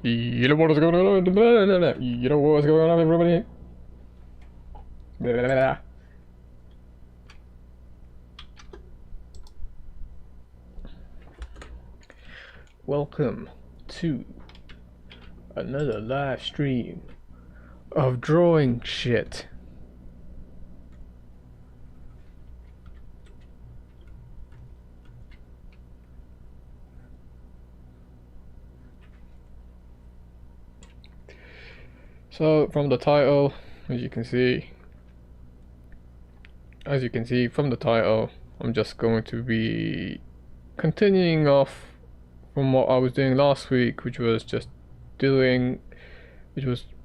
You know what is going on? You know what's going on, everybody? Welcome to another live stream of drawing shit. So from the title, as you can see from the title, I'm just going to be continuing off from what I was doing last week, which was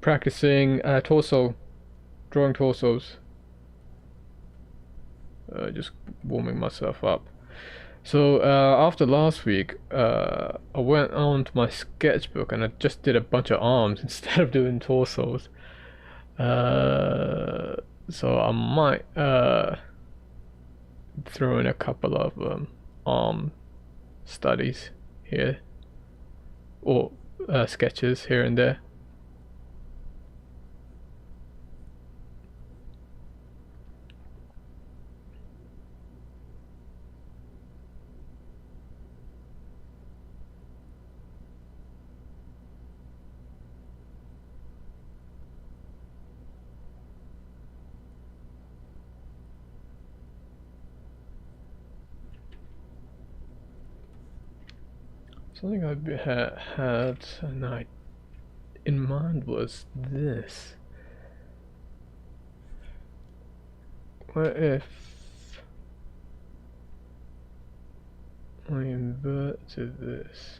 practicing drawing torsos. Just warming myself up. So after last week, I went on to my sketchbook and I just did a bunch of arms instead of doing torsos. So I might throw in a couple of arm studies here, or sketches here and there. Something I had in mind was this. What if I inverted this?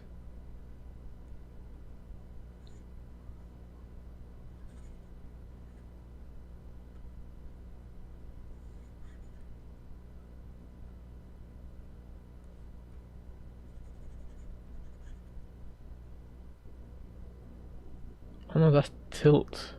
Oh no, that's tilt.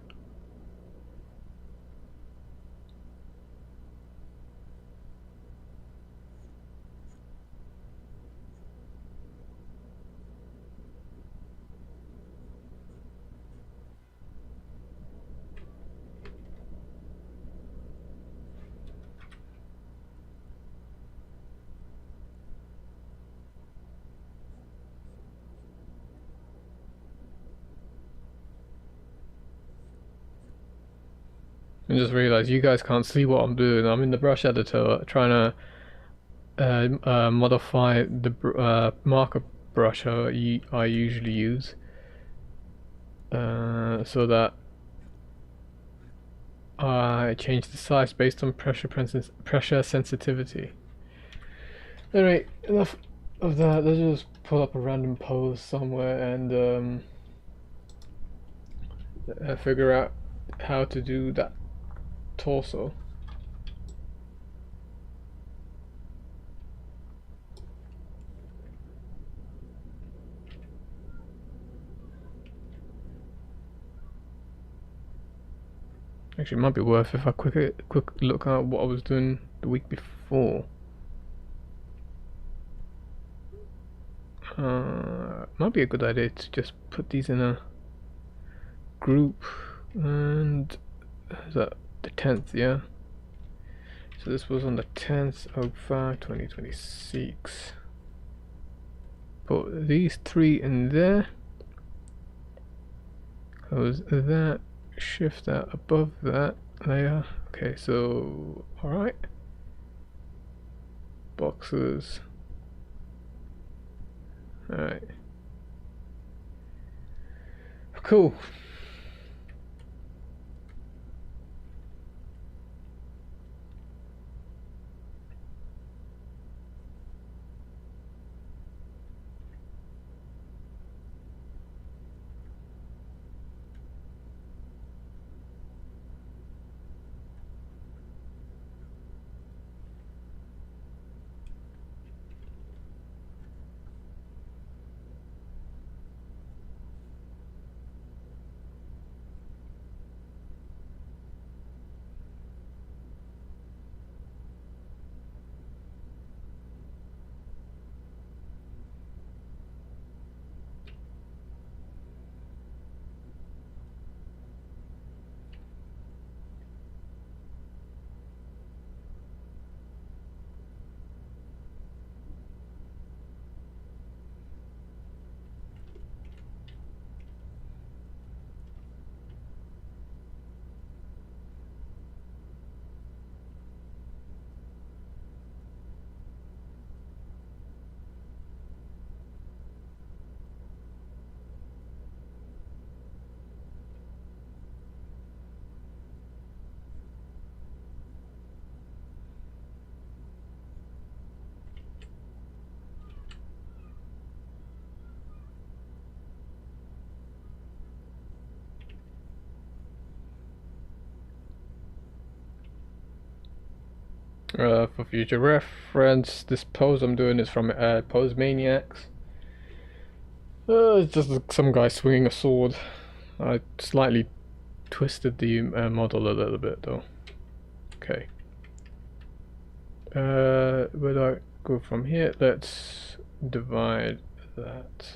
I just realized you guys can't see what I'm doing. I'm in the brush editor trying to modify the marker brush I usually use, so that I change the size based on pressure sensitivity. Anyway, enough of that. Let's just pull up a random pose somewhere and figure out how to do that torso. Actually, it might be worth if I quick look at what I was doing the week before. Might be a good idea to just put these in a group. And is that the 10th? Yeah. So this was on the 10th of 2026. Put these three in there. Close that. Shift that above that layer. Okay, so alright. Boxes. Alright. Cool. For future reference, this pose I'm doing is from Posemaniacs. It's just some guy swinging a sword. I slightly twisted the model a little bit though. Okay. Where do I go from here? Let's divide that.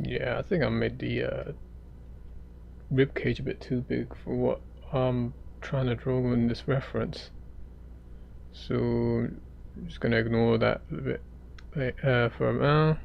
Yeah, I think I made the rib cage a bit too big for what I'm trying to draw in this reference. So I'm just gonna ignore that a bit for now.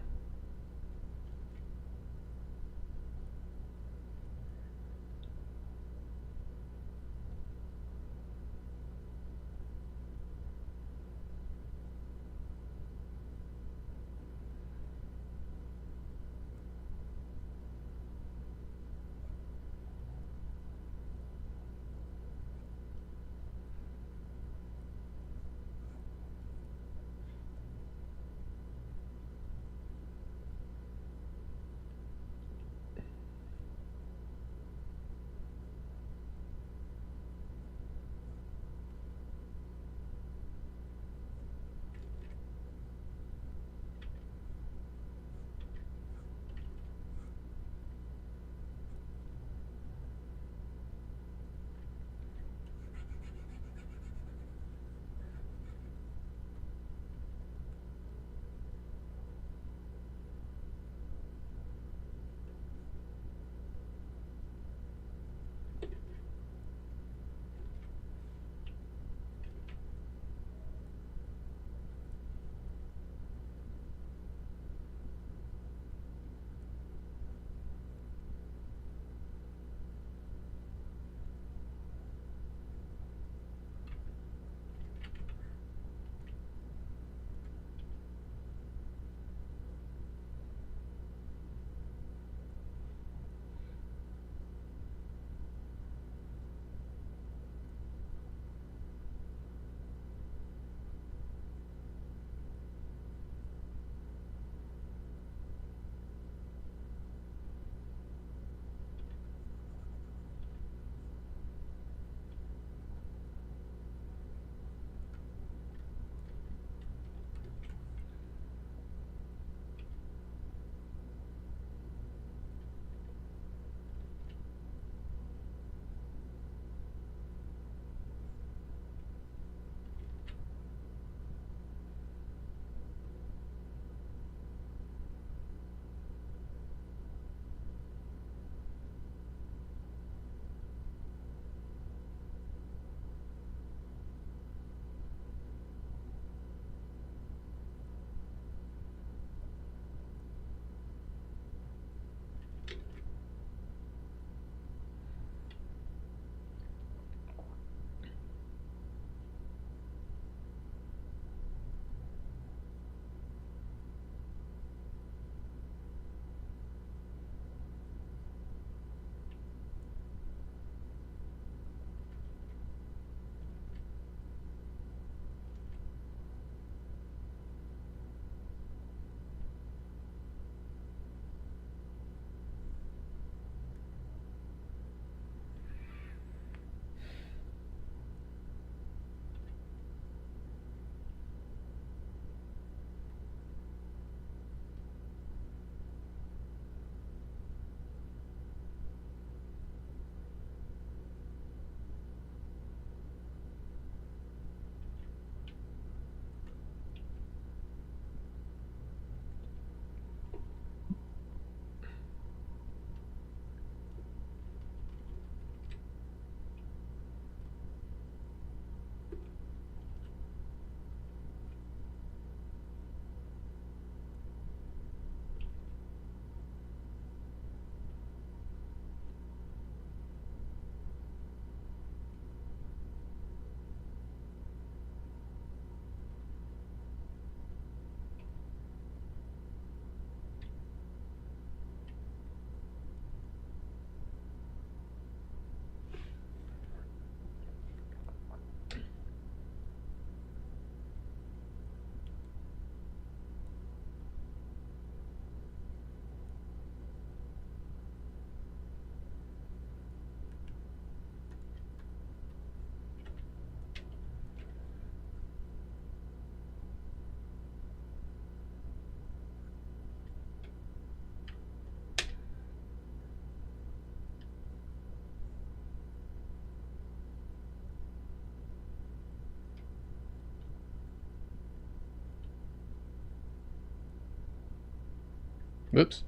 Whoops.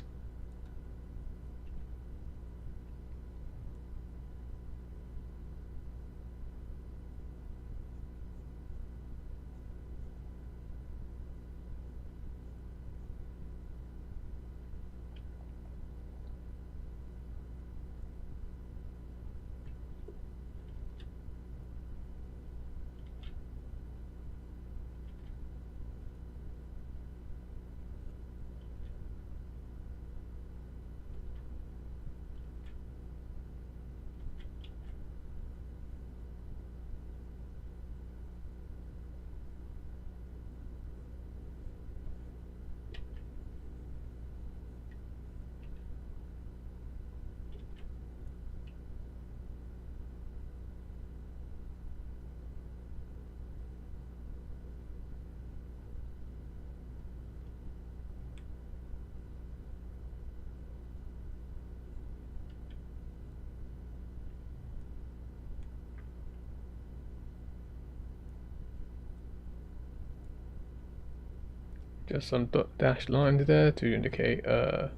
Just some dashed lines there to indicate some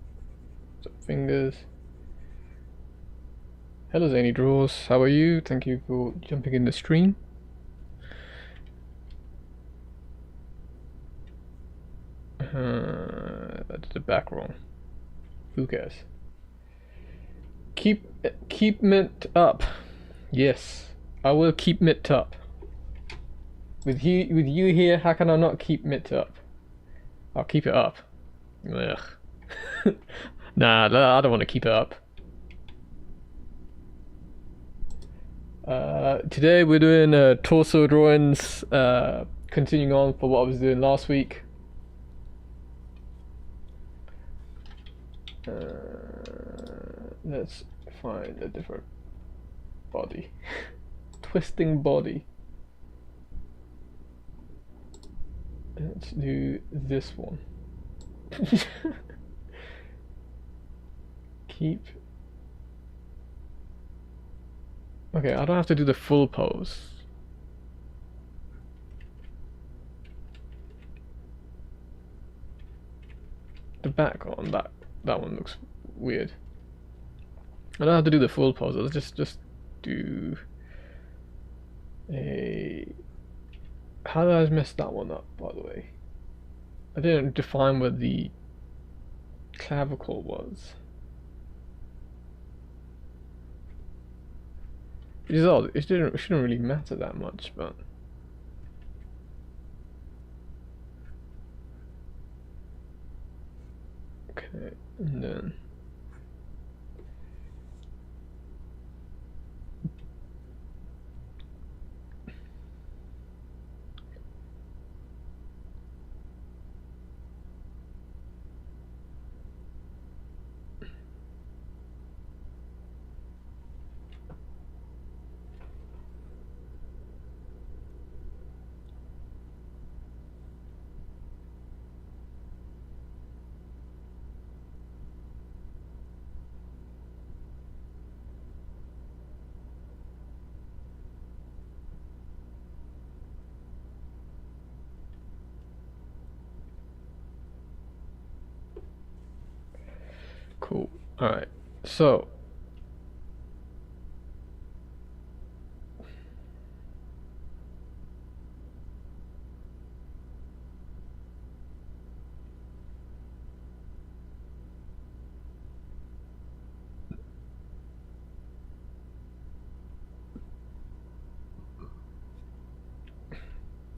fingers. Hello Zany Draws, how are you? Thank you for jumping in the stream. I did the back wrong. Who cares? Keep it up. Yes, I will keep it up. With you here, how can I not keep it up? I'll keep it up. Ugh. Nah, I don't want to keep it up. Today we're doing torso drawings, continuing on for what I was doing last week. Let's find a different body. Twisting body. Let's do this one. Keep. Okay, I don't have to do the full pose. The back on that one looks weird. I don't have to do the full pose. Let's just do a. How did I mess that one up, by the way? I didn't define where the clavicle was. It is odd. It shouldn't really matter that much, but. Okay, and then. Cool. Alright, so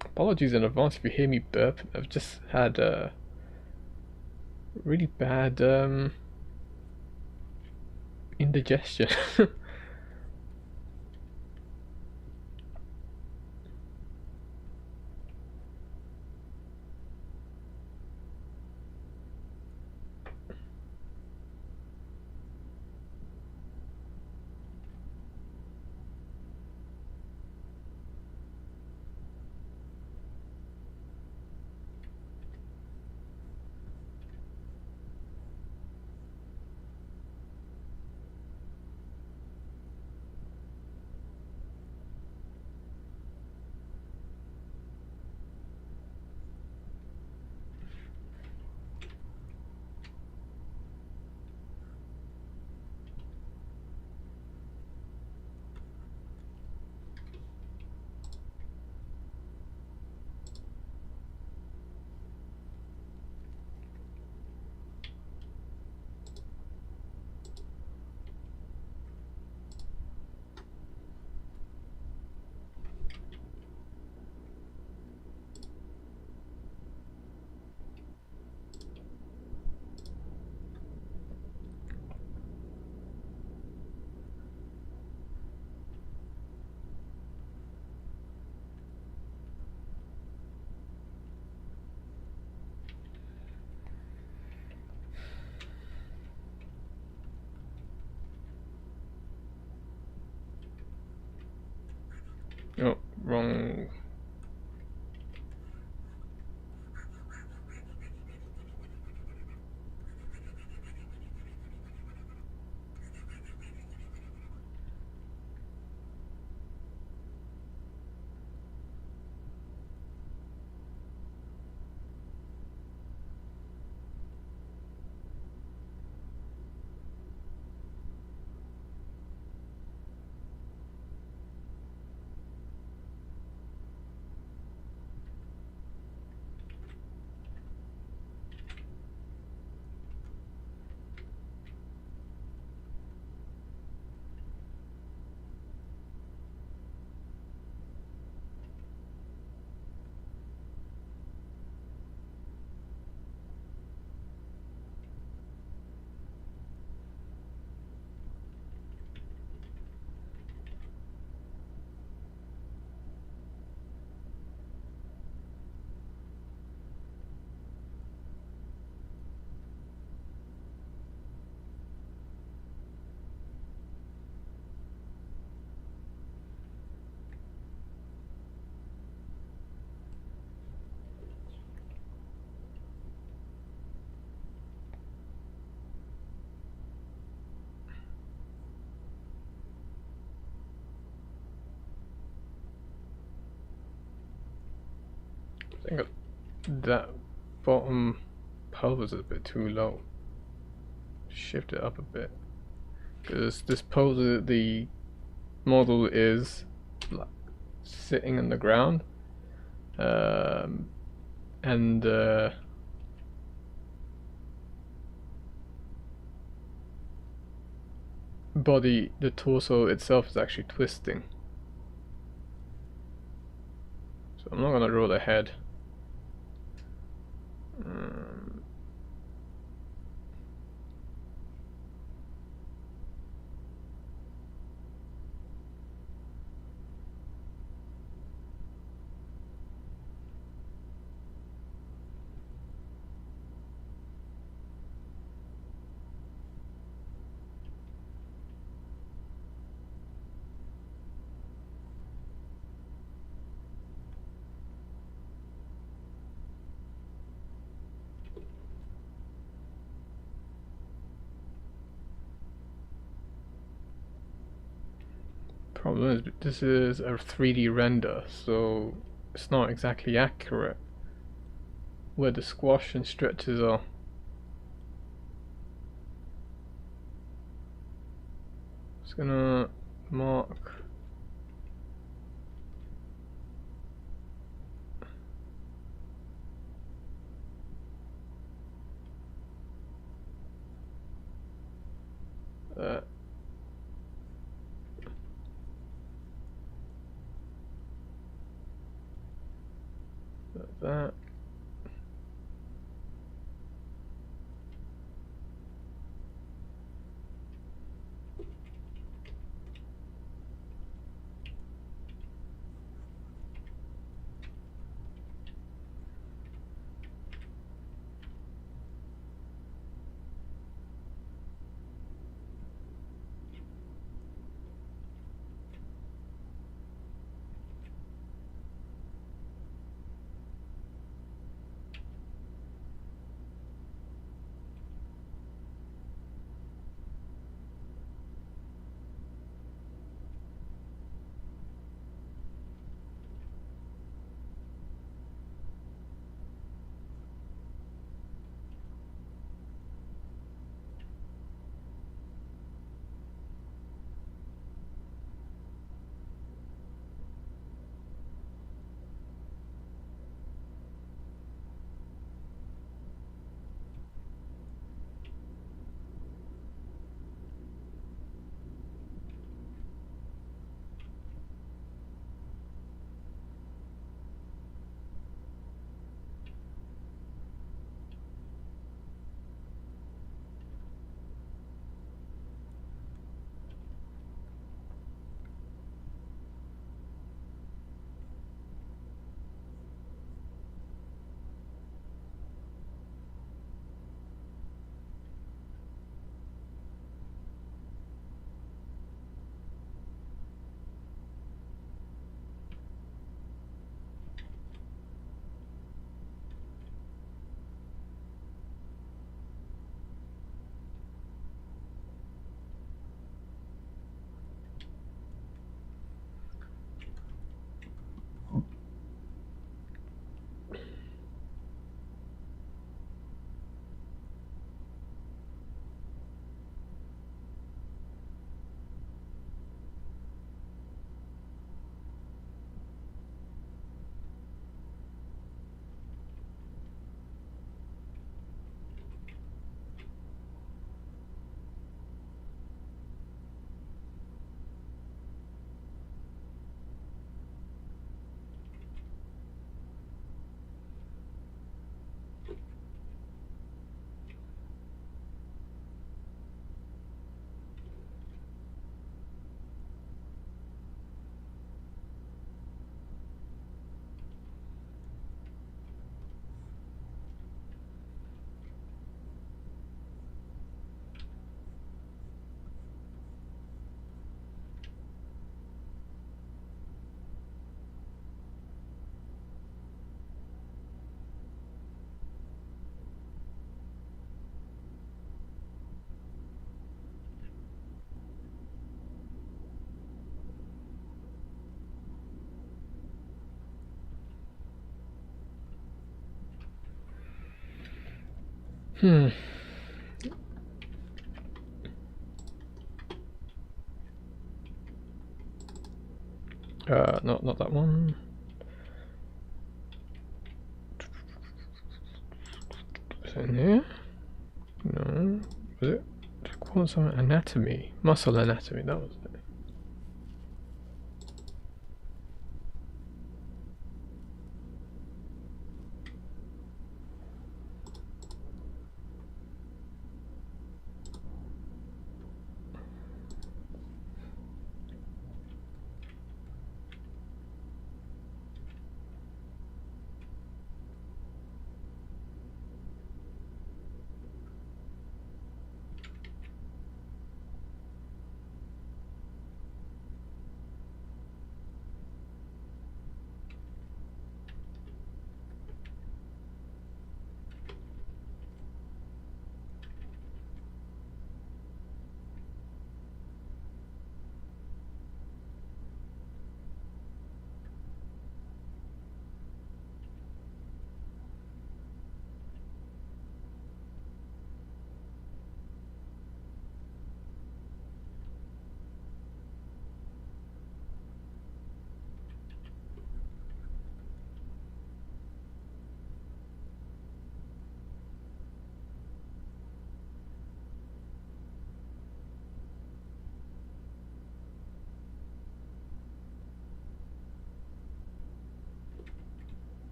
apologies in advance if you hear me burp. I've just had a really bad indigestion. Oh, wrong. I think that bottom pose is a bit too low. Shift it up a bit. Because this pose, the model is like sitting on the ground. And body, the torso itself is actually twisting. So I'm not gonna draw the head. Problem is, this is a 3D render, so it's not exactly accurate where the squash and stretches are. Just gonna mark that. That. Hmm. Not that one. Is it in here? No. Was it? Quantum anatomy. Muscle anatomy, that was it.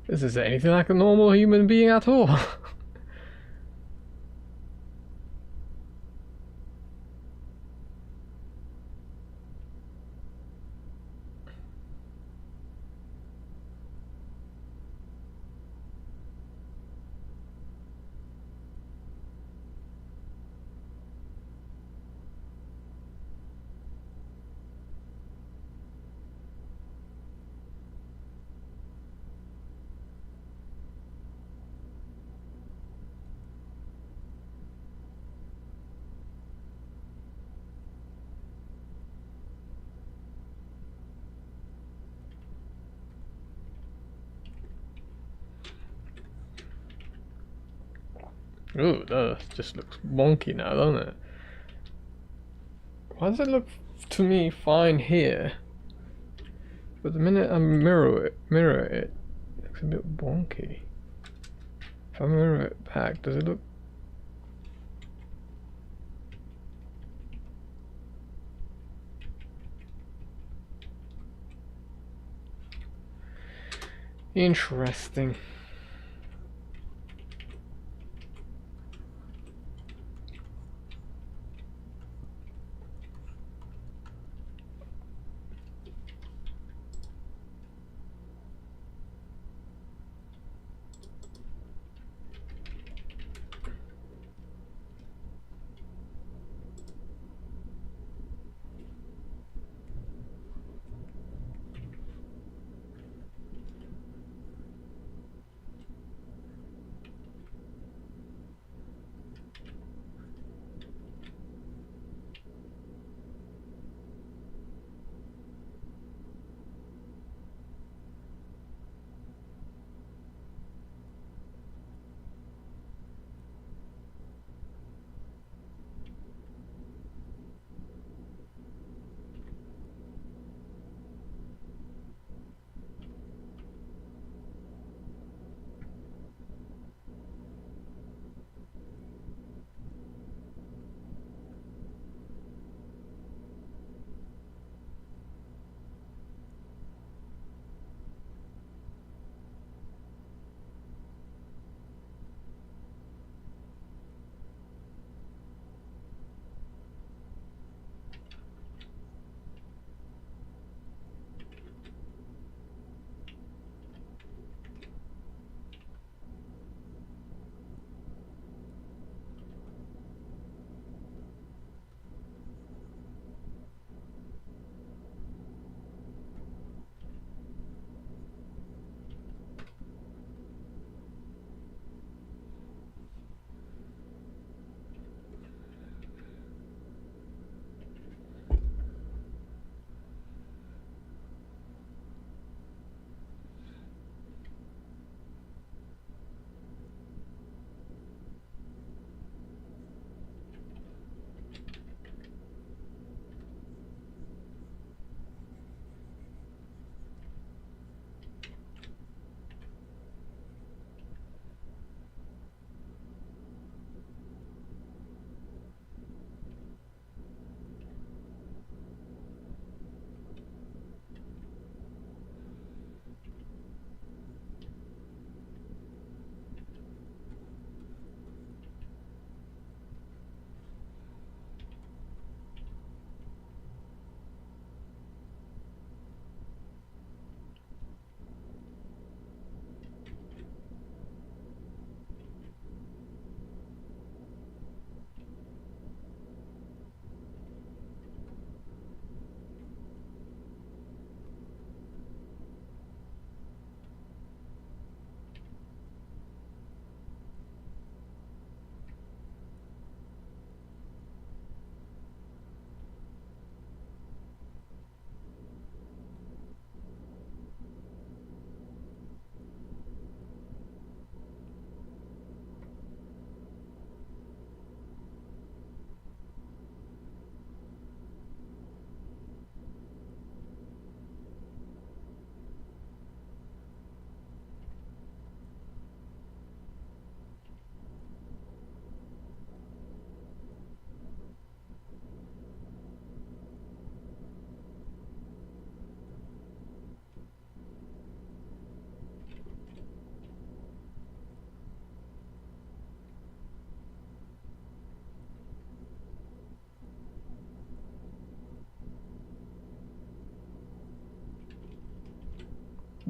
This is anything like a normal human being at all. Ooh, that just looks wonky now, doesn't it? Why does it look to me fine here? But the minute I mirror it, it looks a bit wonky. If I mirror it back, does it look... Interesting.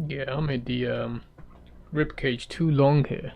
Yeah, I made the rib cage too long here.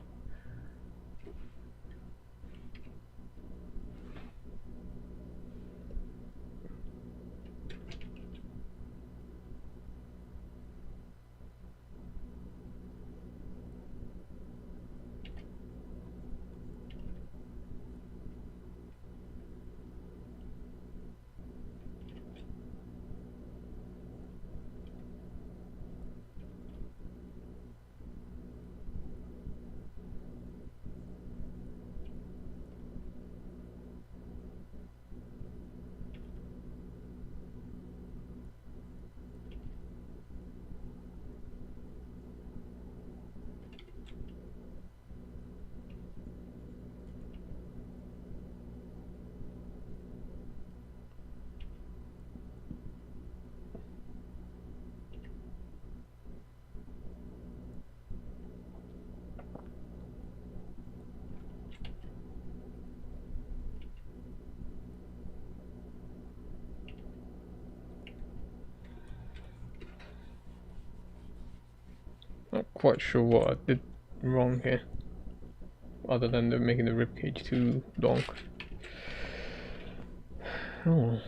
Not quite sure what I did wrong here, other than making the rib cage too long. Oh.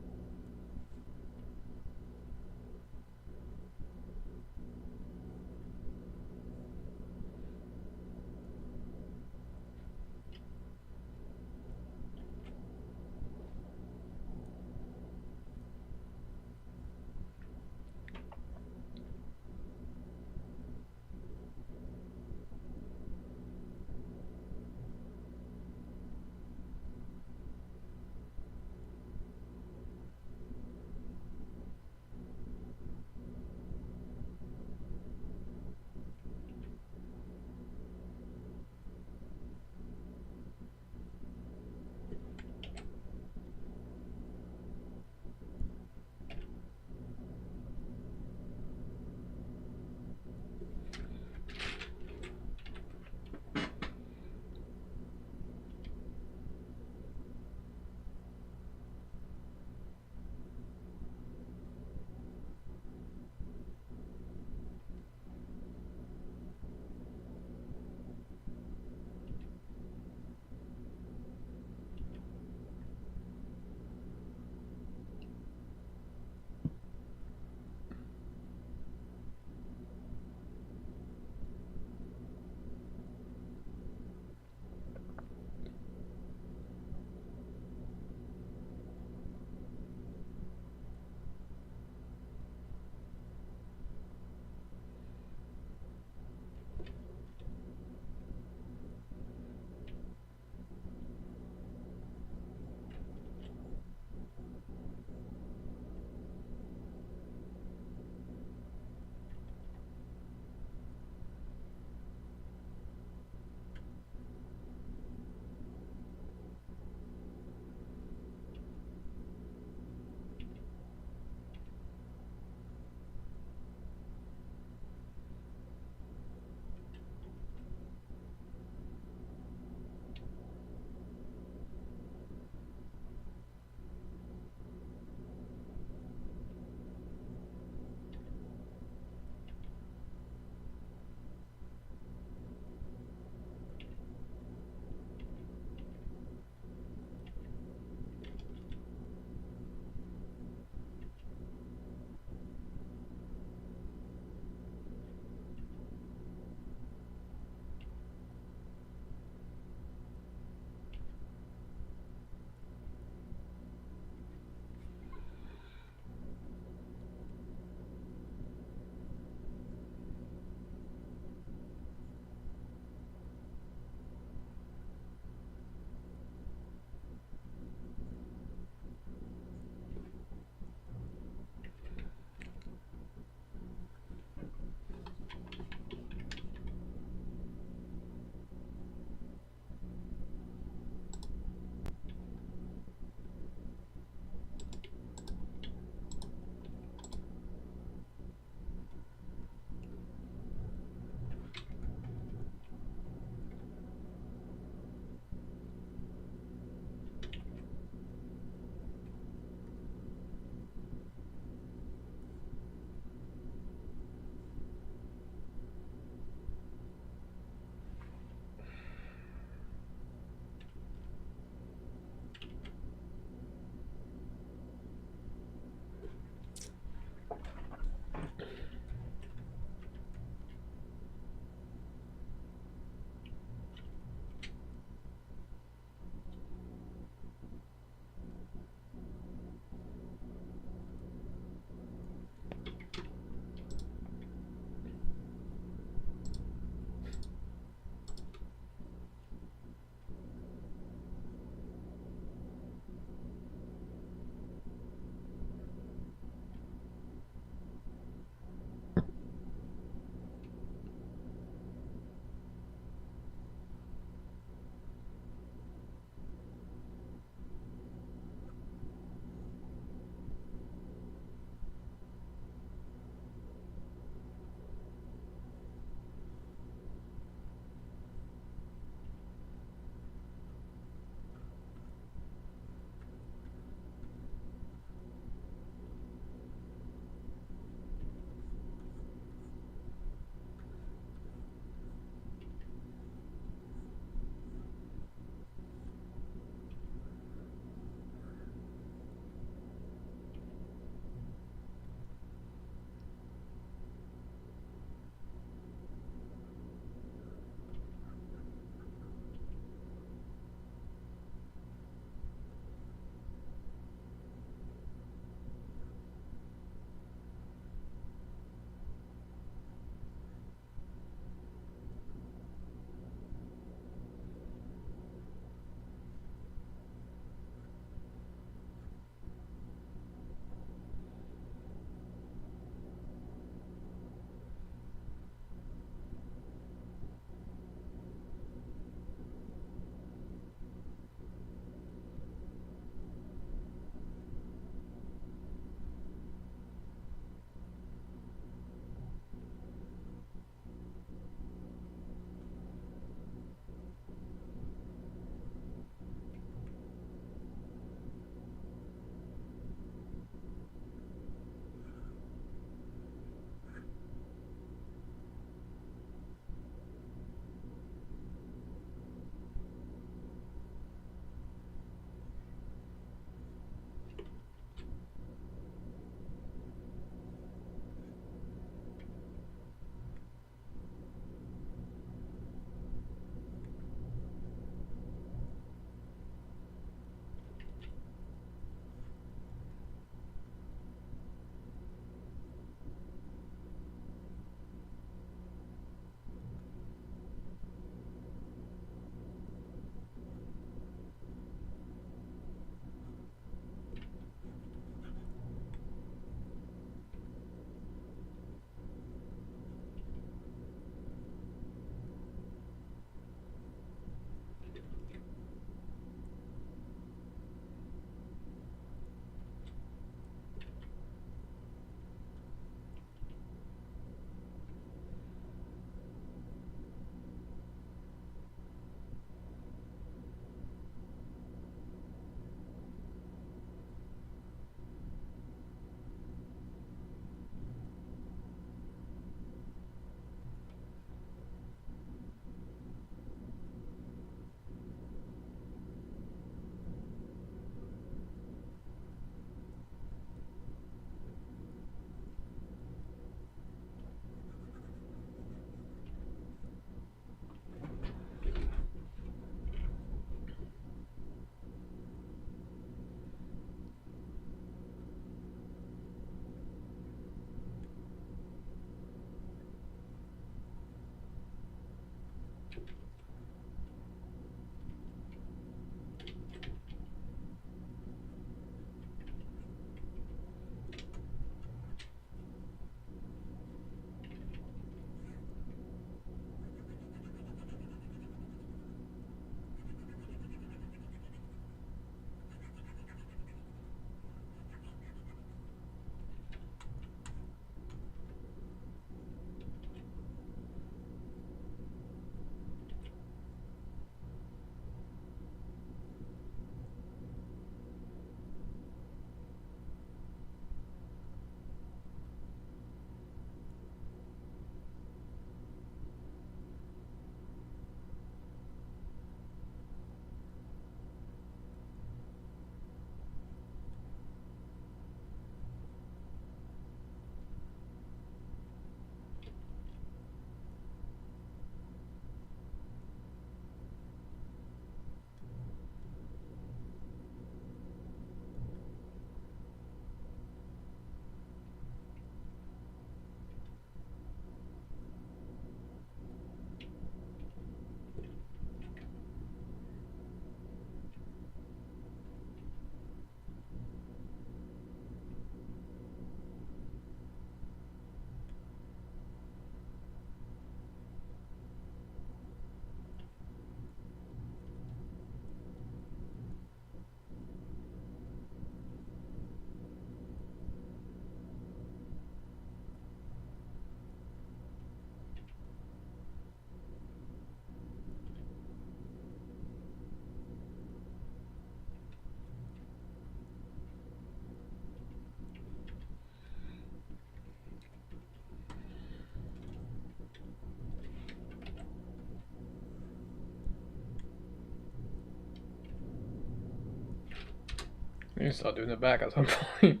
I need to start doing the back at some point.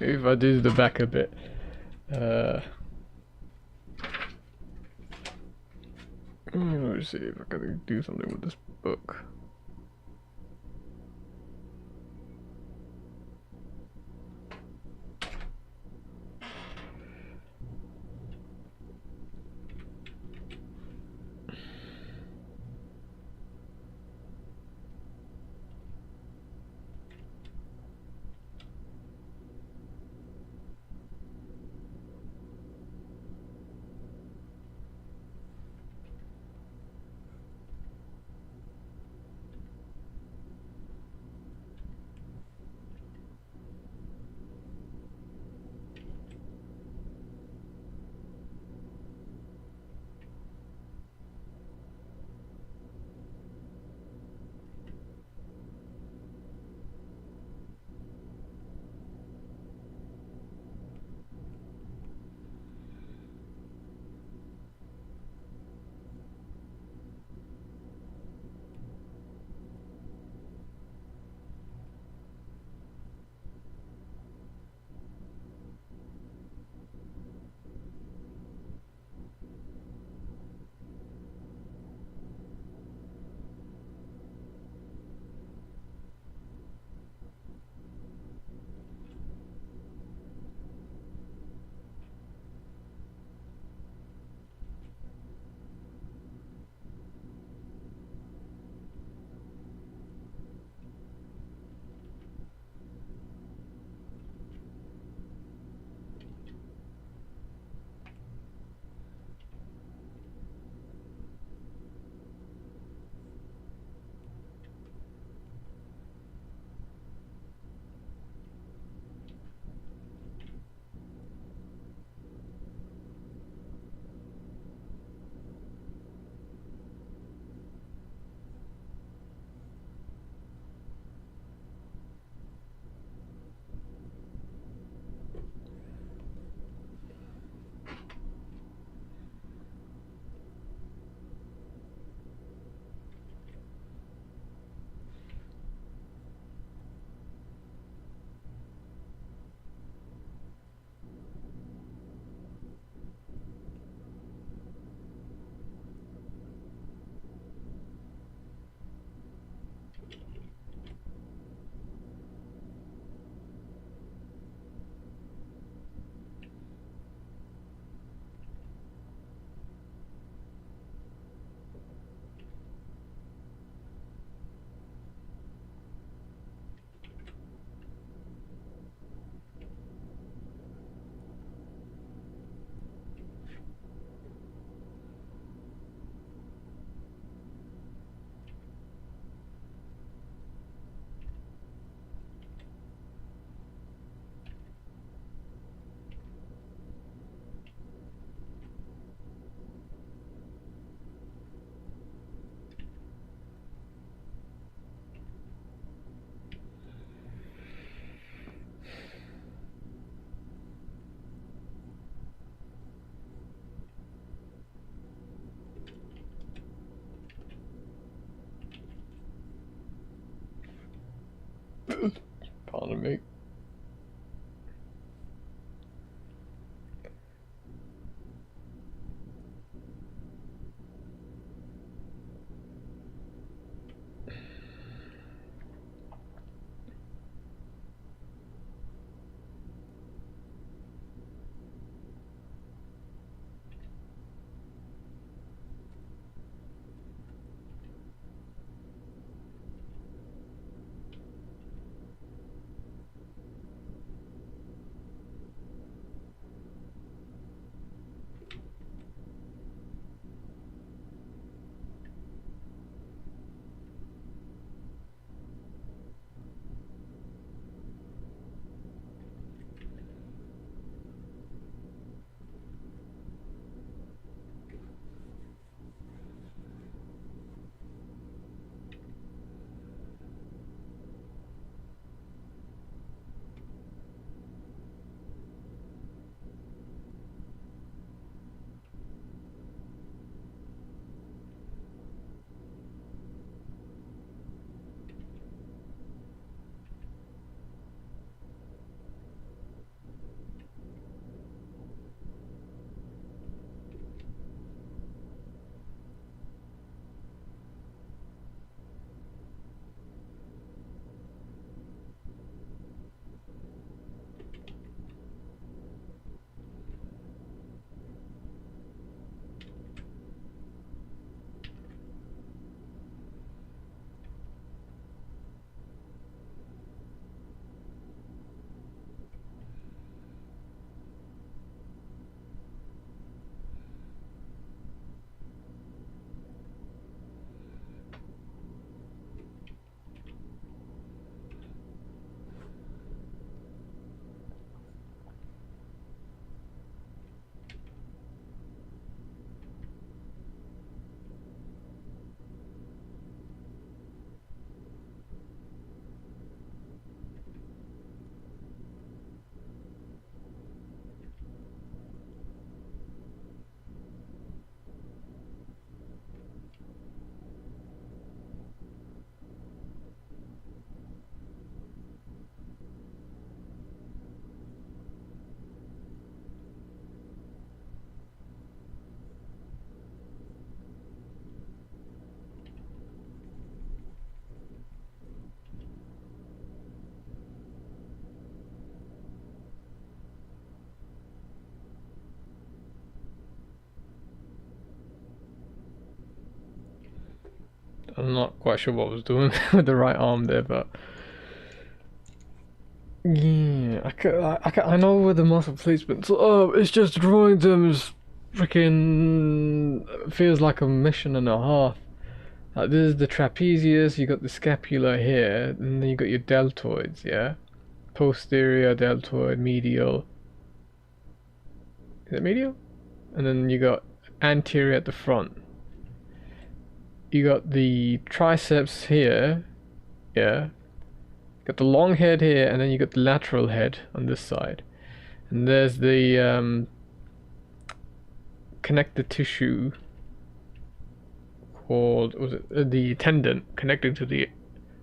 Maybe if I do the back a bit. Let's see if I can do something with this book. mate. I'm not quite sure what I was doing with the right arm there, but yeah, I know with the muscle placements. Oh, it's just drawing them is freaking feels like a mission and a half. Like this is the trapezius, you got the scapula here, and then you got your deltoids, yeah? Posterior deltoid, medial. Is it medial? And then you got anterior at the front. You got the triceps here, yeah? Got the long head here, and then you got the lateral head on this side. And there's the connective tissue called, was it the tendon connecting to the,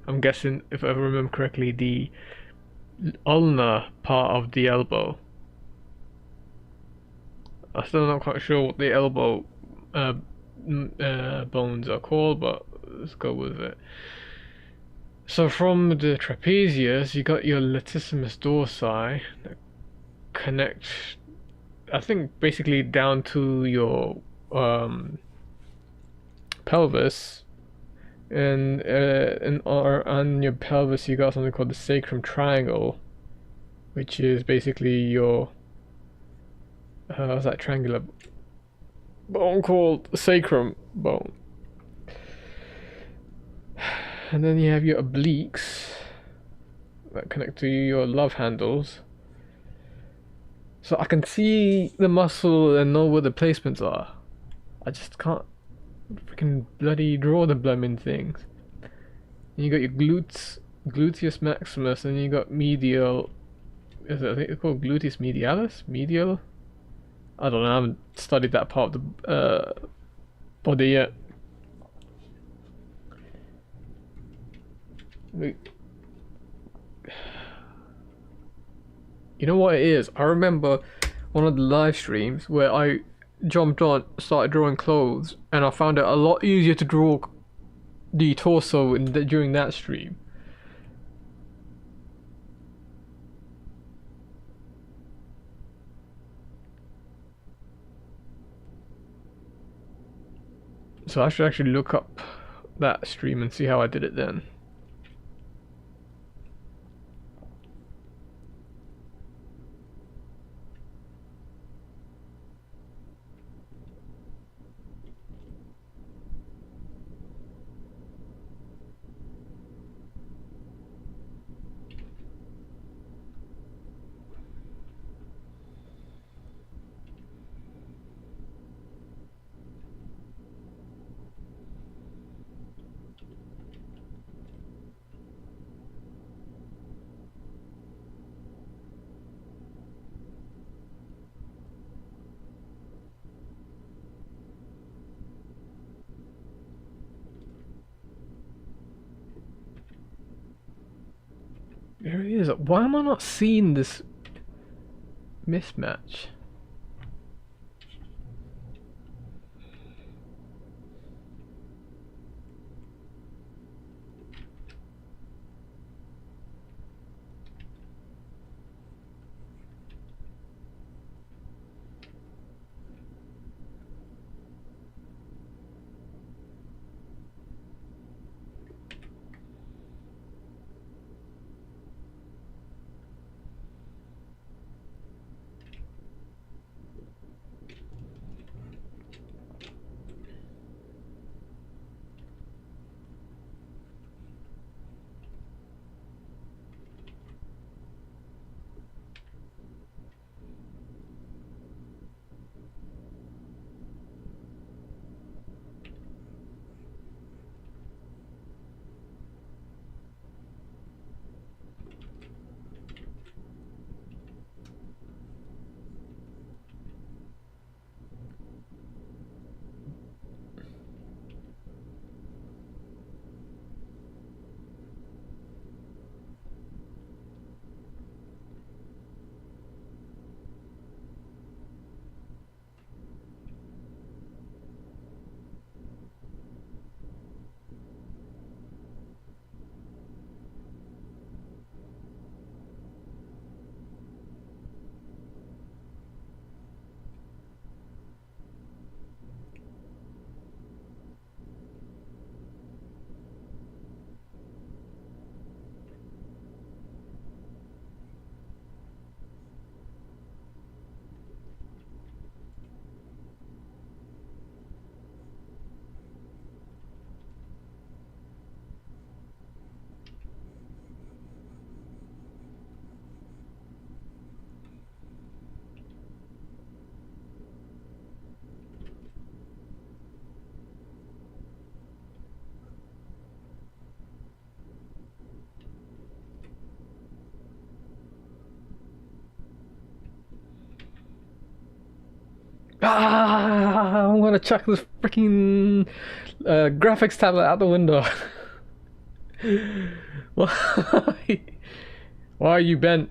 I'm guessing if I remember correctly, the ulnar part of the elbow. I'm still not quite sure what the elbow bones are called, but let's go with it. So from the trapezius, you got your latissimus dorsi that connect, I think, basically down to your pelvis, and on your pelvis you got something called the sacrum triangle, which is basically your what's that triangular bone called? Sacrum bone. And then you have your obliques that connect to your love handles. So I can see the muscle and know where the placements are. I just can't freaking bloody draw the blooming things. And you got your glutes, gluteus maximus, and you got medial. Is it, I think it's called gluteus medialis? Medial? I don't know, I haven't studied that part of the body yet. You know what it is? I remember one of the live streams where I jumped on, started drawing clothes, and I found it a lot easier to draw the torso during that stream. So I should actually look up that stream and see how I did it then. There it is. Why am I not seeing this mismatch? Ah, I'm gonna chuck this freaking graphics tablet out the window. Why? Why are you bent?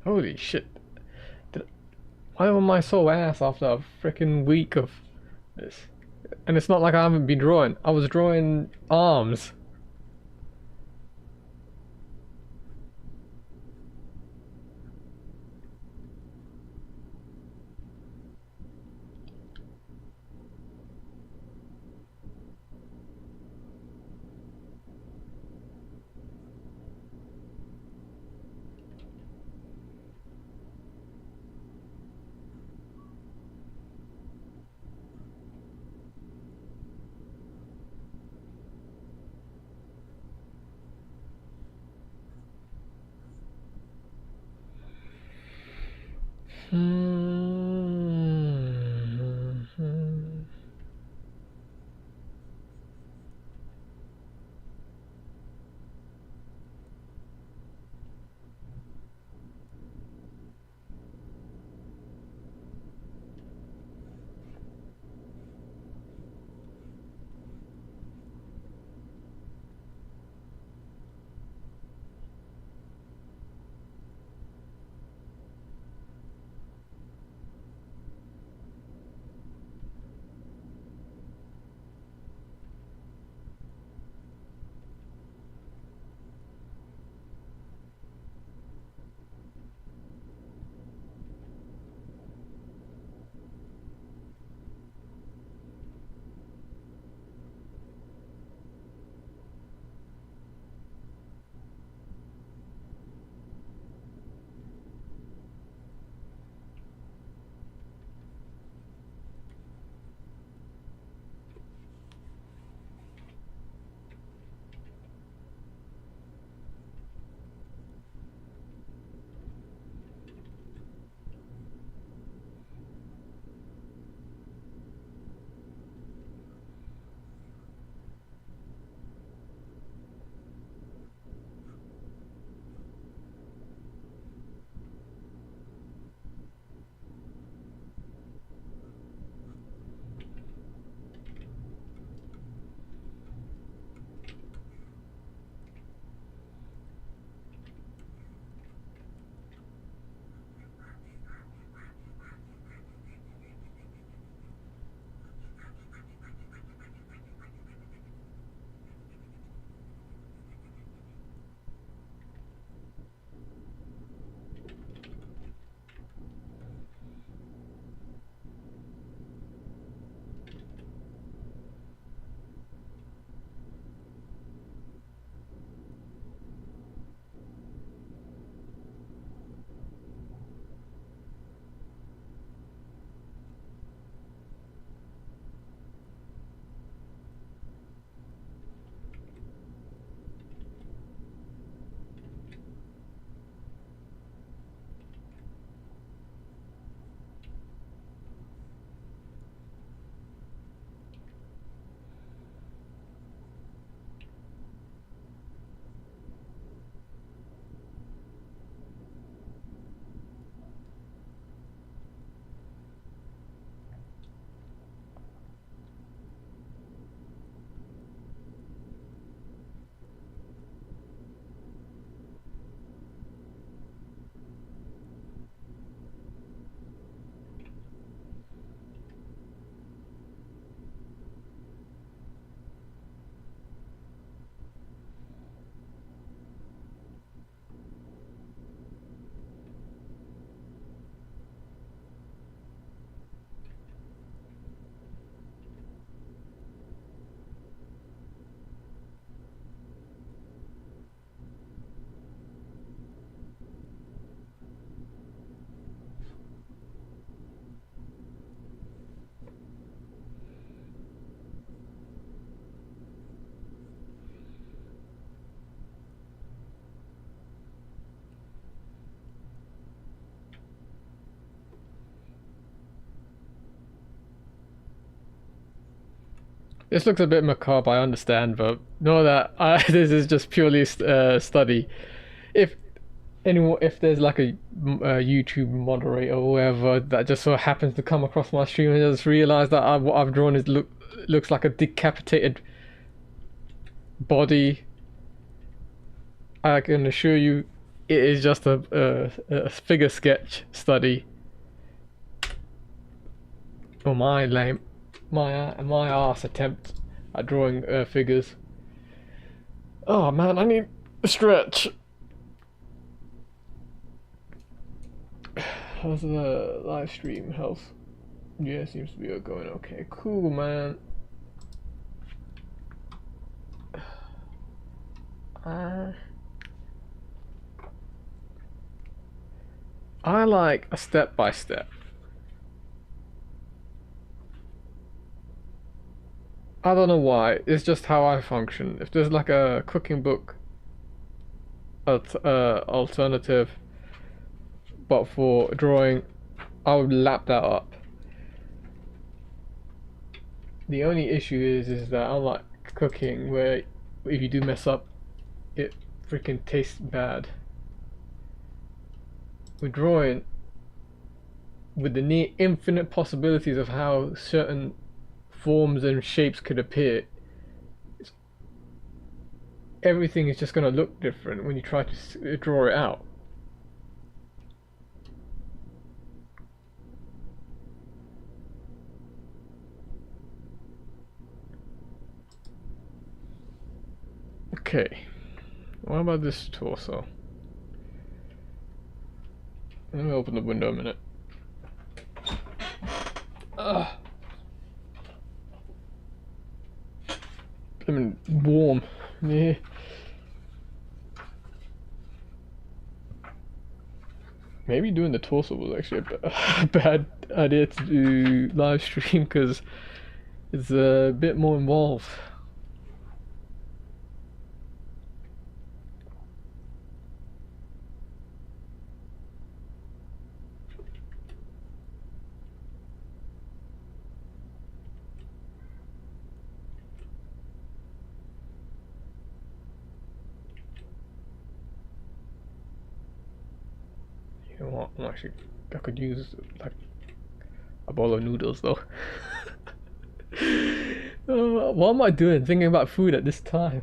Holy shit. Why am I so ass after a freaking week of this? And it's not like I haven't been drawing. I was drawing arms. This looks a bit macabre, I understand, but know that this is just purely study. If anyone, if there's like a YouTube moderator or whoever that just so happens to come across my stream and just realize that what I've drawn looks like a decapitated body, I can assure you, it is just a figure sketch study. Or my ass attempt at drawing figures. Oh man, I need a stretch. How's the live stream health? Yeah, seems to be going okay. Cool, man. I like a step by step. I don't know why. It's just how I function. If there's like a cooking book alternative, but for drawing, I would lap that up. The only issue is that unlike cooking, where if you do mess up, it freaking tastes bad. With drawing, with the near infinite possibilities of how certain forms and shapes could appear, everything is just going to look different when you try to draw it out. Okay, what about this torso? Let me open the window a minute. I mean, warm. Yeah. Maybe doing the torso was actually a bad idea to do live stream because it's a bit more involved. You know what? I could use like a bowl of noodles though. What am I doing? Thinking about food at this time.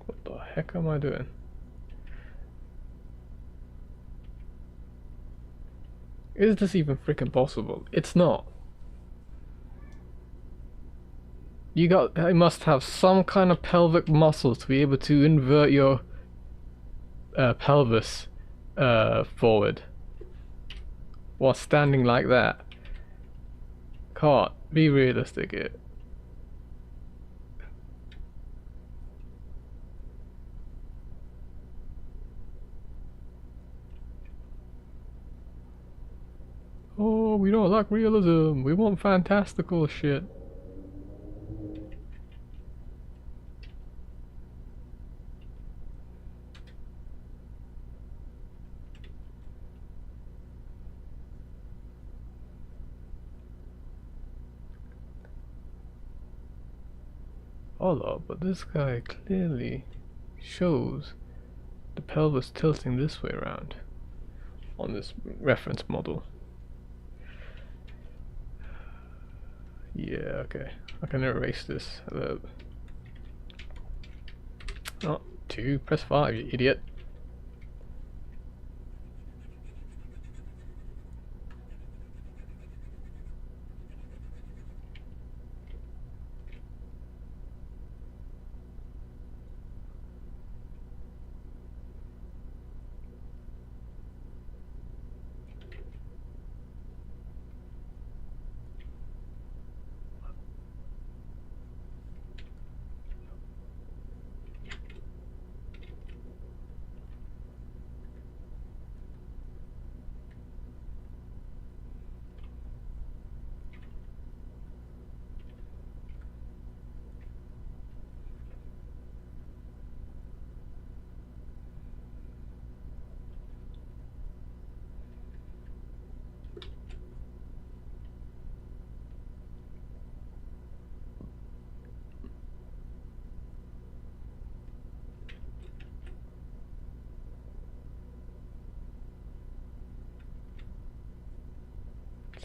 What the heck am I doing? Is this even freaking possible? It's not. You must have some kind of pelvic muscles to be able to invert your pelvis forward while standing like that. Can't be realistic here. Oh, we don't like realism. We want fantastical shit. Hold up, but this guy clearly shows the pelvis tilting this way around on this reference model. Yeah, okay. I can erase this. Oh, 2, press 5, you idiot.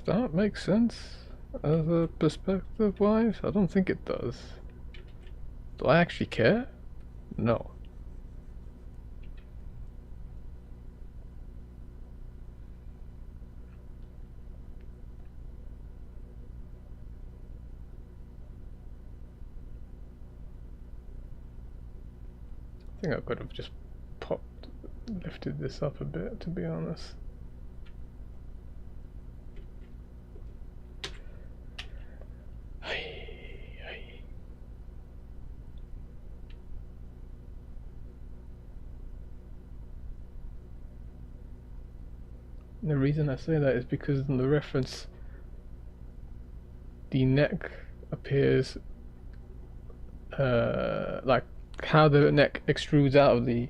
that make sense as a perspective wise? I don't think it does. Do I actually care? No. I think I could have just lifted this up a bit, to be honest. The reason I say that is because in the reference, the neck appears like how the neck extrudes out of the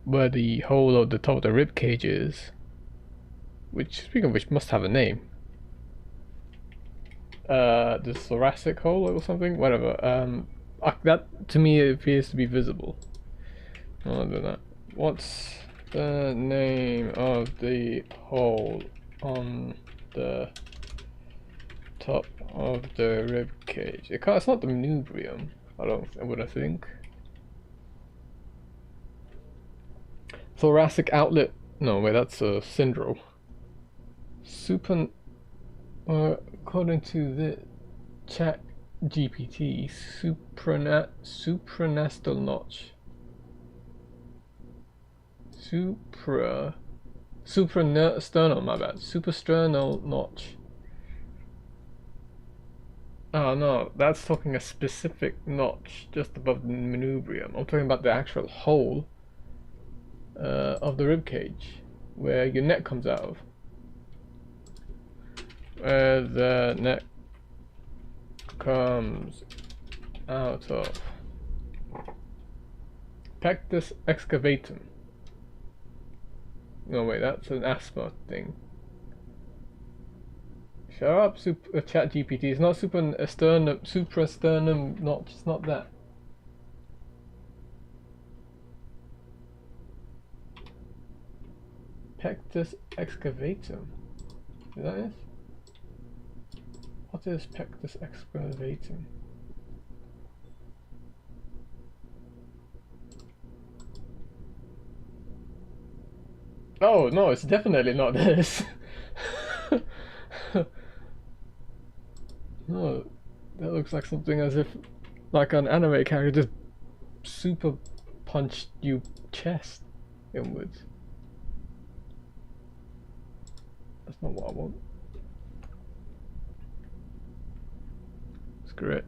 where the hole of the top of the rib cage is, which, speaking of which, must have a name. The thoracic hole or something, whatever. That to me appears to be visible. I'll do that. What's the name of the hole on the top of the rib cage? It's not the manubrium. I think. Thoracic outlet. No, wait, that's a syndrome. According to the chat GPT, supranestal notch. Suprasternal, my bad. Suprasternal notch. Oh no, that's talking a specific notch just above the manubrium. I'm talking about the actual hole of the rib cage, where your neck comes out of. Where the neck comes out of. Pectus excavatum. No wait, that's an asthma thing. Shut up, chat GPT. It's not suprasternum notch. It's not that. Pectus excavatum. Is that it? What is pectus excavatum? Oh no, it's definitely not this. No, that looks like something as if, like an anime character just super punched you chest inwards. That's not what I want. Screw it.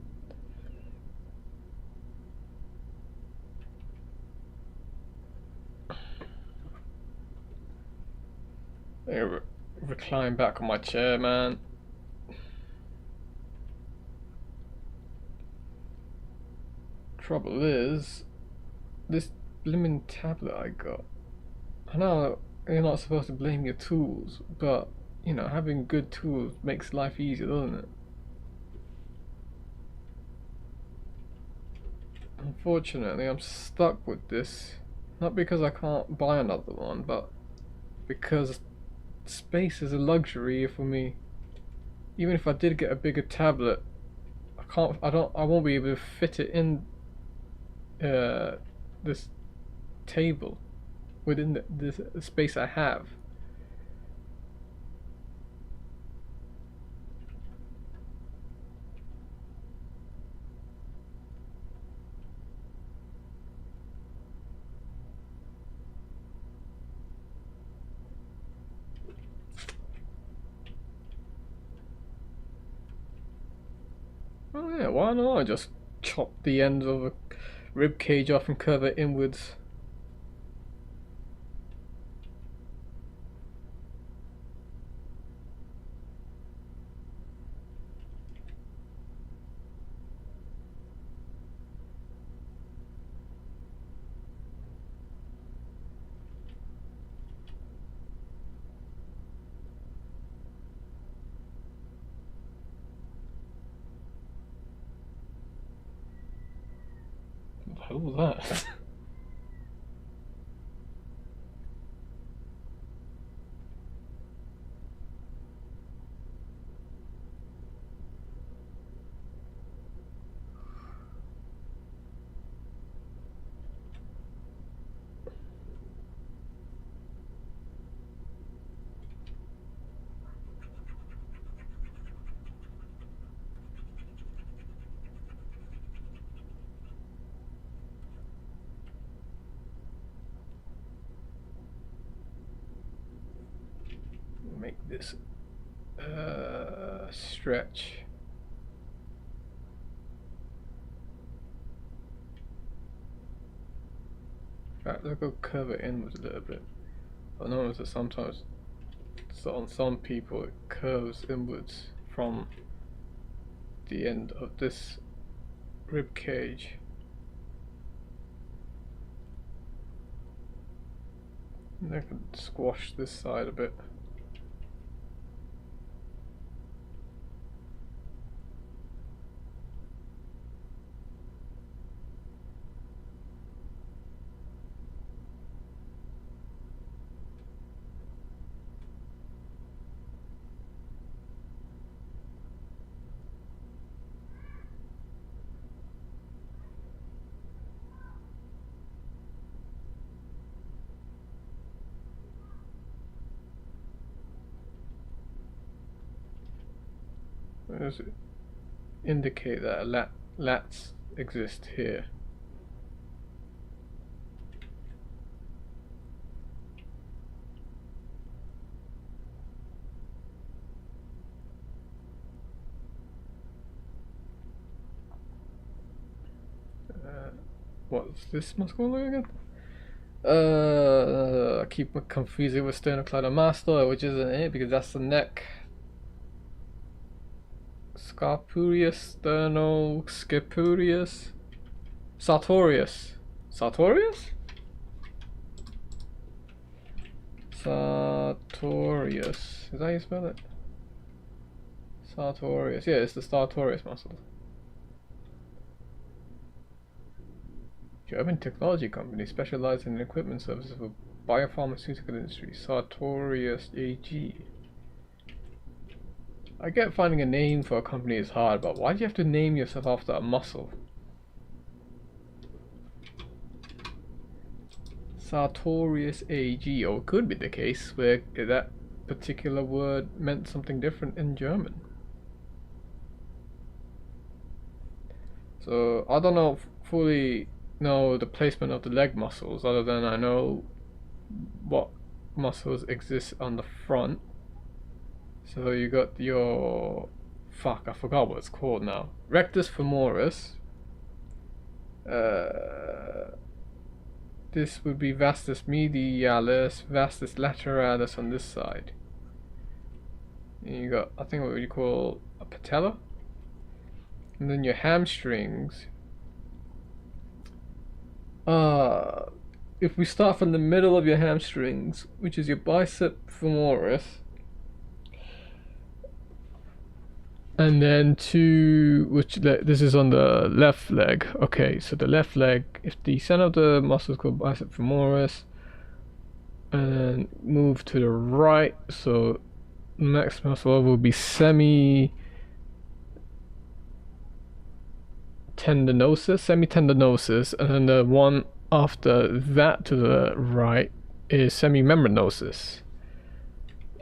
I recline back on my chair, man. Trouble is, this blimmin' tablet I got. I know you're not supposed to blame your tools, but you know, having good tools makes life easier, doesn't it? Unfortunately, I'm stuck with this. Not because I can't buy another one, but because space is a luxury for me. Even if I did get a bigger tablet, I won't be able to fit it in this table within the space I have. Oh yeah, why not I just chop the ends of a rib cage off and curve it inwards? What the hell was that? this. Stretch. In fact, let's go curve it inwards a little bit. I notice that sometimes, so on some people, it curves inwards from the end of this rib cage. And I can squash this side a bit. Does it indicate that lats exist here? What's this muscle again? I keep confusing with sternocleidomastoid, which isn't it because that's the neck. Scarpurius, sternoscapurius, sartorius. Sartorius? Sartorius. Is that how you spell it? Sartorius. Yeah, it's the sartorius muscle. German technology company specializing in equipment services for biopharmaceutical industry. Sartorius AG. I get finding a name for a company is hard, but why do you have to name yourself after a muscle? Sartorius AG, or it could be the case where that particular word meant something different in German. So I don't know fully know the placement of the leg muscles, other than I know what muscles exist on the front. So you got your, fuck, I forgot what it's called now. Rectus femoris. This would be vastus medialis, vastus lateralis on this side. And you got, I think, what you call a patella. And then your hamstrings. If we start from the middle of your hamstrings, which is your bicep femoris, and then this is on the left leg. Okay, so the left leg, if the center of the muscle is called bicep femoris, and then move to the right, so next muscle will be semitendinosus, and then the one after that to the right is semimembranosus.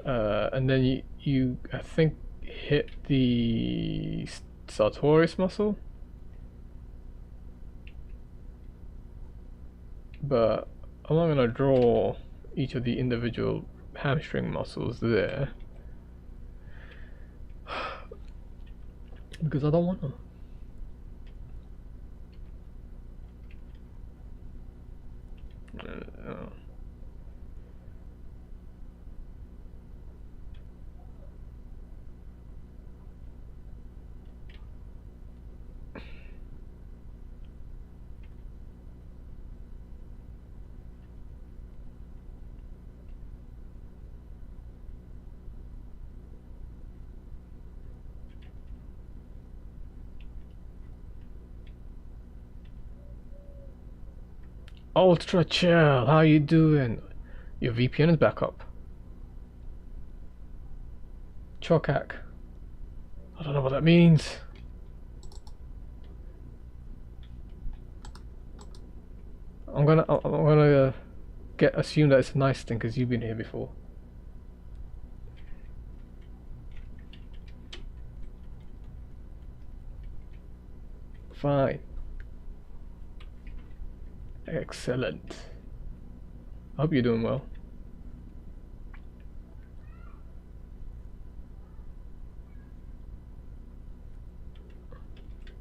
And then you I think hit the sartorius muscle, but I'm not gonna draw each of the individual hamstring muscles there because I don't want them. Ultra chill, how you doing? Your VPN is back up. Chokak. I don't know what that means. I'm gonna assume that it's a nice thing because you've been here before. Fine. Excellent. I hope you're doing well.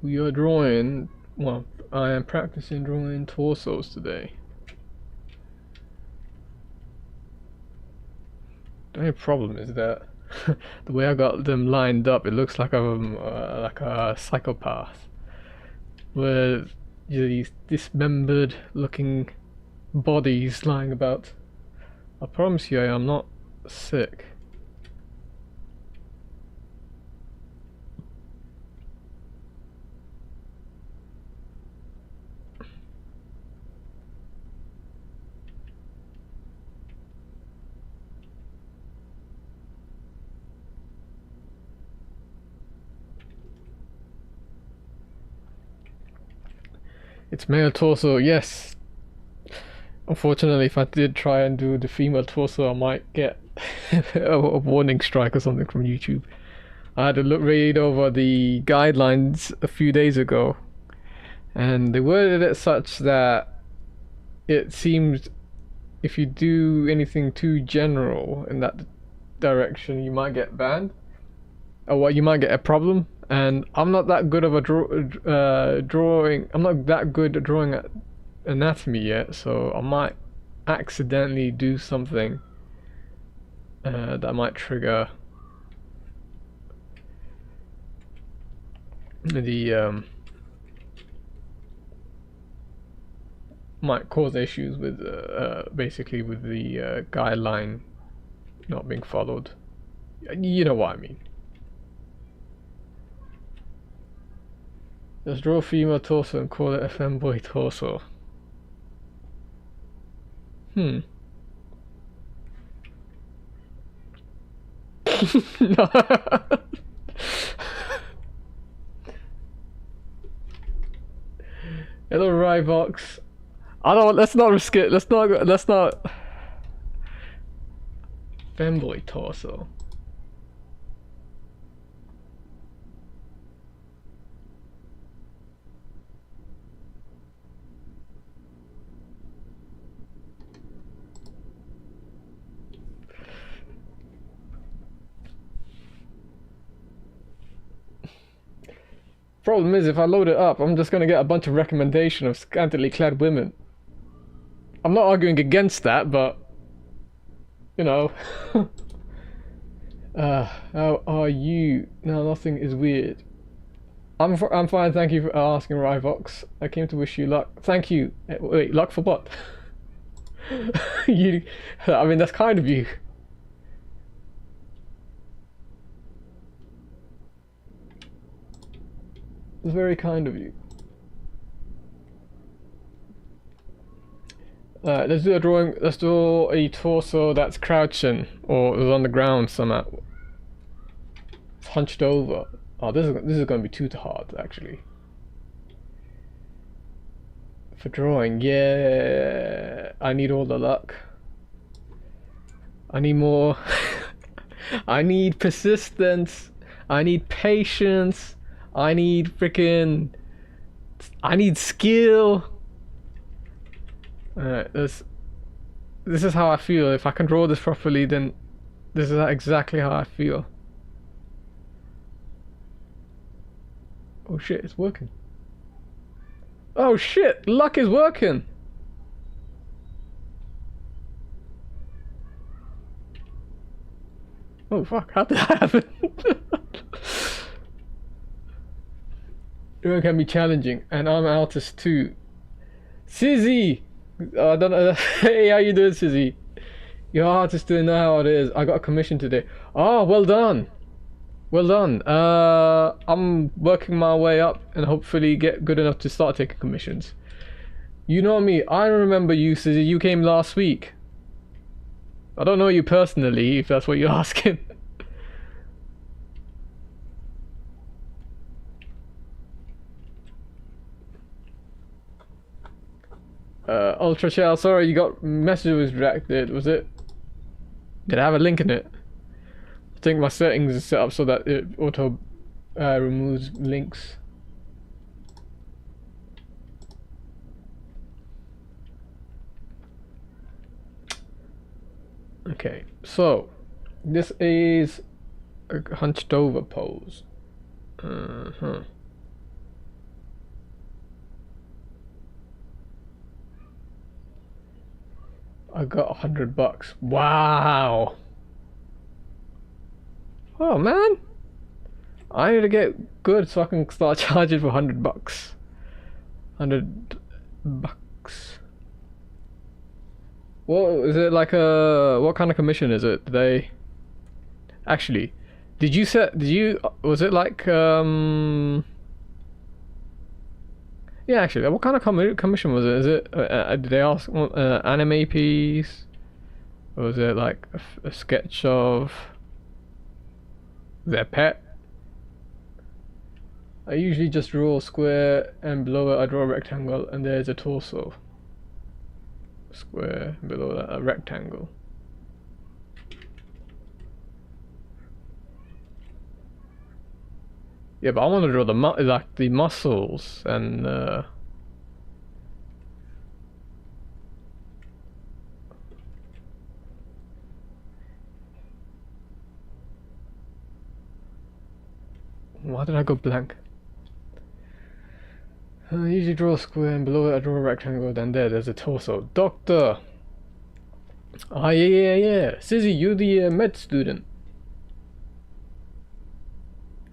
we are drawing, well, I am practicing drawing torsos today. The only problem is that the way I got them lined up, it looks like I'm like a psychopath with these dismembered looking bodies lying about. I promise you I am not sick. It's male torso, yes. Unfortunately, if I did try and do the female torso, I might get a warning strike or something from YouTube. I had to read over the guidelines a few days ago, and they worded it such that it seems if you do anything too general in that direction, you might get banned, or what, you might get a problem. And I'm not that good of a drawing. I'm not that good at drawing anatomy yet, so I might accidentally do something that might trigger the might cause issues with basically with the guideline not being followed. You know what I mean. Just draw a female torso and call it a femboy torso. Hello, Ryvox. I don't. Let's not risk it. Let's not. Femboy torso. Problem is, if I load it up, I'm just gonna get a bunch of recommendations of scantily clad women. I'm not arguing against that, but you know. How are you? No, nothing is weird. I'm fine, thank you for asking, Ryvox. I came to wish you luck. Thank you. Wait, luck for what? You, I mean, that's kind of you. It's very kind of you. Let's do a drawing. Let's do a torso that's crouching or is on the ground somehow. It's hunched over. Oh, this is going to be too hard actually. For drawing, yeah, I need all the luck. I need more. I need persistence. I need patience. I need skill. Alright, this is how I feel. If I can draw this properly, then this is exactly how I feel. Oh shit, it's working. Oh shit, luck is working. Oh fuck, how did that happen? It can be challenging, and I'm an artist too. Sizzy! I don't know. Hey, how you doing, Sizzy? Your artist doing know how it is. I got a commission today. Oh, well done. Well done. I'm working my way up and hopefully get good enough to start taking commissions. You know me. I remember you, Sizzy. You came last week. I don't know you personally, if that's what you're asking. Ultra Shell, sorry, you got message was redirected, was it? Did I have a link in it? I think my settings is set up so that it auto removes links. Okay, so this is a hunched over pose. I got $100. Wow. Oh man, I need to get good so I can start charging for $100. $100. What is it like a? What kind of commission is it? They actually, did you set? Did you? Was it like Yeah, actually, what kind of commission was it? Is it? Did they ask anime piece? Or was it like a sketch of their pet? I usually just draw a square and below it I draw a rectangle and there's a torso. Square, below that a rectangle. Yeah, but I want to draw the muscles and why did I go blank? I usually draw a square and below it I draw a rectangle, then there's a torso. Doctor! Ah, yeah. Sizzy, you're the med student.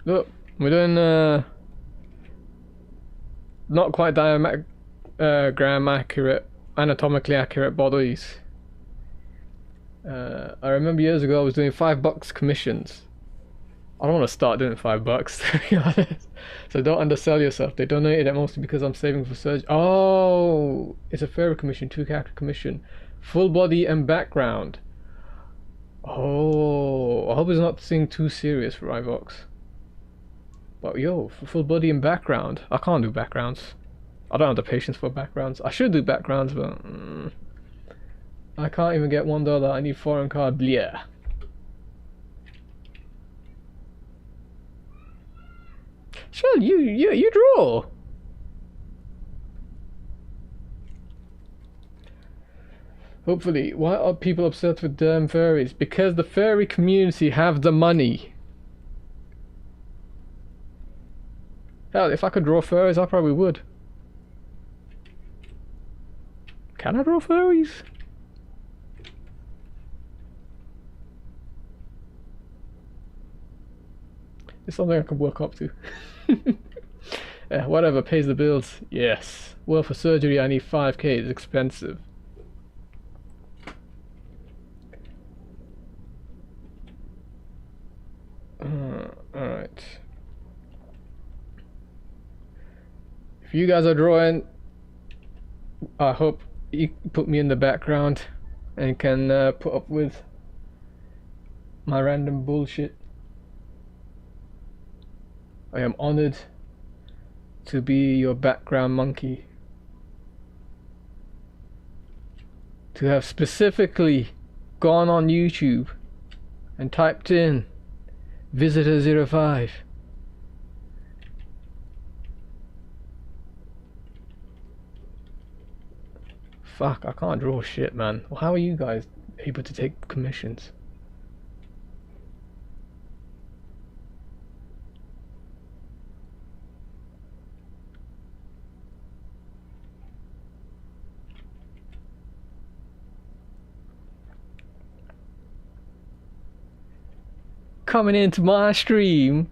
Look, we're doing not quite gram accurate, anatomically accurate bodies. I remember years ago I was doing $5 commissions. I don't want to start doing $5 to be honest. So don't undersell yourself. They donated it mostly because I'm saving for surgery. Oh, it's a fairy commission, 2-character commission, full body and background. Oh, I hope it's not seeming too serious for iVox. But yo, for full body and background, I can't do backgrounds. I don't have the patience for backgrounds. I should do backgrounds, but I can't even get $1. I need foreign card. Blah. Sure, you draw. Hopefully, why are people upset with damn fairies? Because the fairy community have the money. Hell, if I could draw fairies, I probably would. Can I draw fairies? It's something I can work up to. Whatever pays the bills. Yes. Well, for surgery I need 5k. It's expensive. Alright. If you guys are drawing, I hope you put me in the background and can put up with my random bullshit. I am honored to be your background monkey. To have specifically gone on YouTube and typed in Visitor05. Fuck, I can't draw shit, man. Well, how are you guys able to take commissions? Coming into my stream.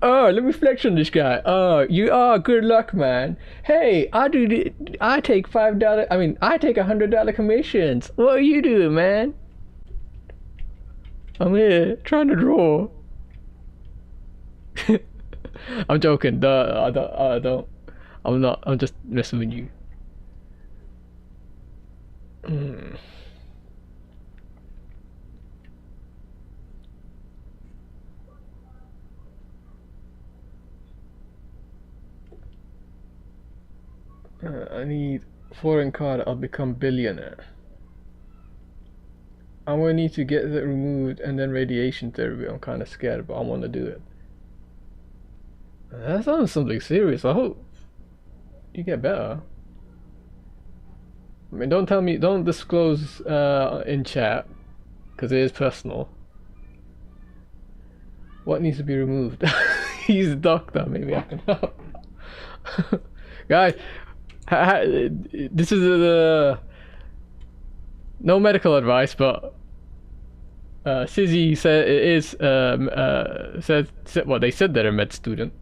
Oh, let me flex on this guy. Oh, you are good luck, man. Hey, I take $5. I take $100 commissions. What are you doing, man? I'm here trying to draw. I'm joking. I don't. I'm not. I'm just messing with you. I need foreign card. I'll become billionaire. I'm gonna need to get that removed and then radiation therapy. I'm kind of scared, but I want to do it. That sounds something serious. I hope you get better. I mean, don't tell me, don't disclose in chat, because it is personal. What needs to be removed? He's a doctor. Maybe I can help. Guys, this is No medical advice, but Sizzy said it is. Said well, they said they're a med student.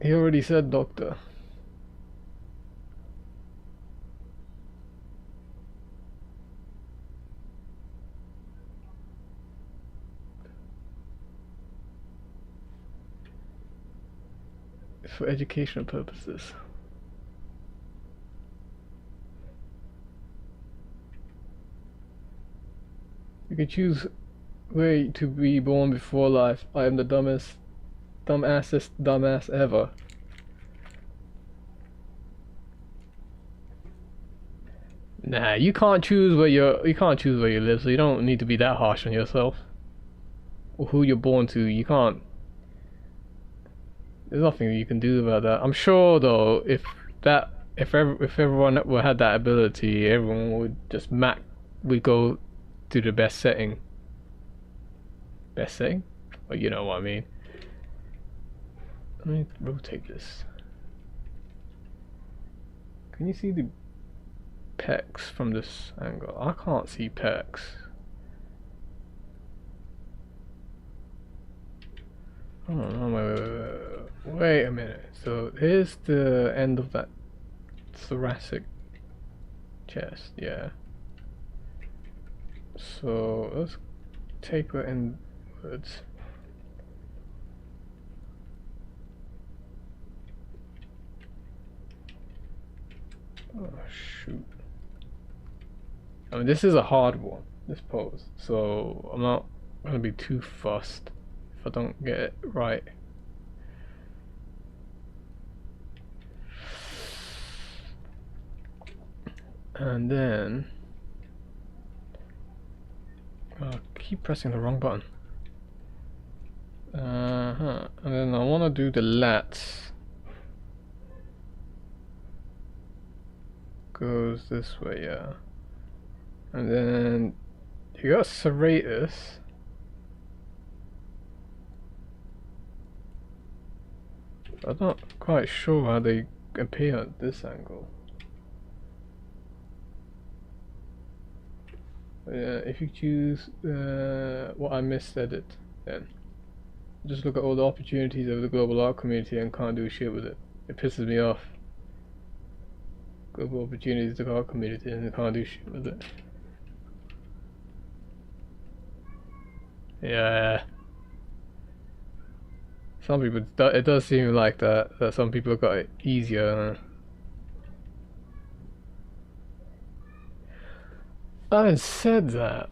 He already said doctor. For educational purposes. You can choose way to be born before life. I am the dumbest, dumbass ever. Nah, you can't choose where you can't choose where you live, so you don't need to be that harsh on yourself. Or who you're born to, you can't. There's nothing you can do about that. I'm sure though, if everyone had that ability, everyone would just would go to the best setting. Best setting? Well, you know what I mean. Let me rotate this. Can you see the pecs from this angle? I can't see pecs. Oh no, wait a minute. So here's the end of that thoracic chest, yeah. So let's taper inwards. Oh shoot. I mean, this is a hard one, this pose, so I'm not gonna be too fussed if I don't get it right. And then I keep pressing the wrong button. And then I want to do the lats. Goes this way, yeah. And then you got serratus. I'm not quite sure how they appear at this angle. But yeah, if you choose what I missed edit, then just look at all the opportunities of the global art community and can't do shit with it. It pisses me off. Global opportunities of the art community and can't do shit with it. Yeah. Some people, it does seem like that some people got it easier. Having said that,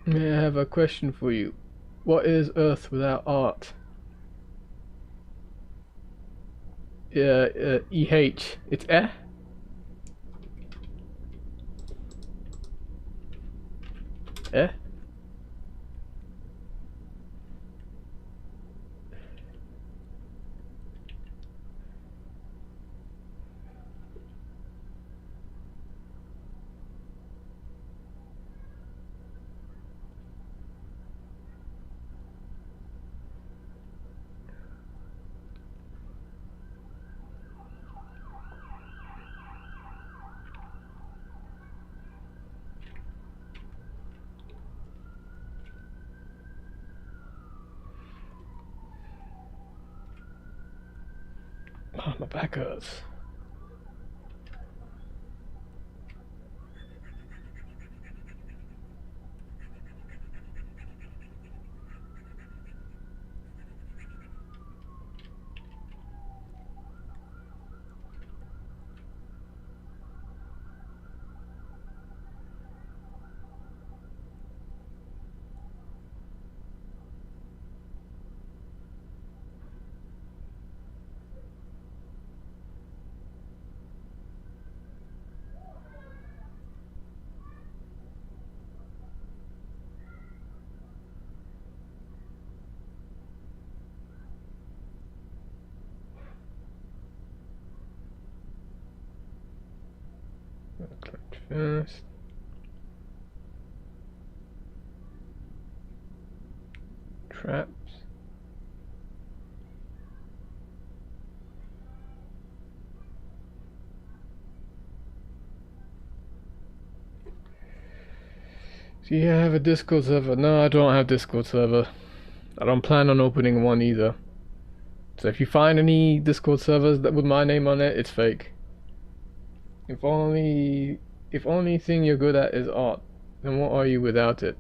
may I have a question for you? What is Earth without art? Yeah, EH. It's eh? Eh? Oh, my back hurts. first. Traps. Do you have a Discord server? No, I don't have Discord server. I don't plan on opening one either. So if you find any Discord servers that with my name on it, it's fake. If only thing you're good at is art, then what are you without it?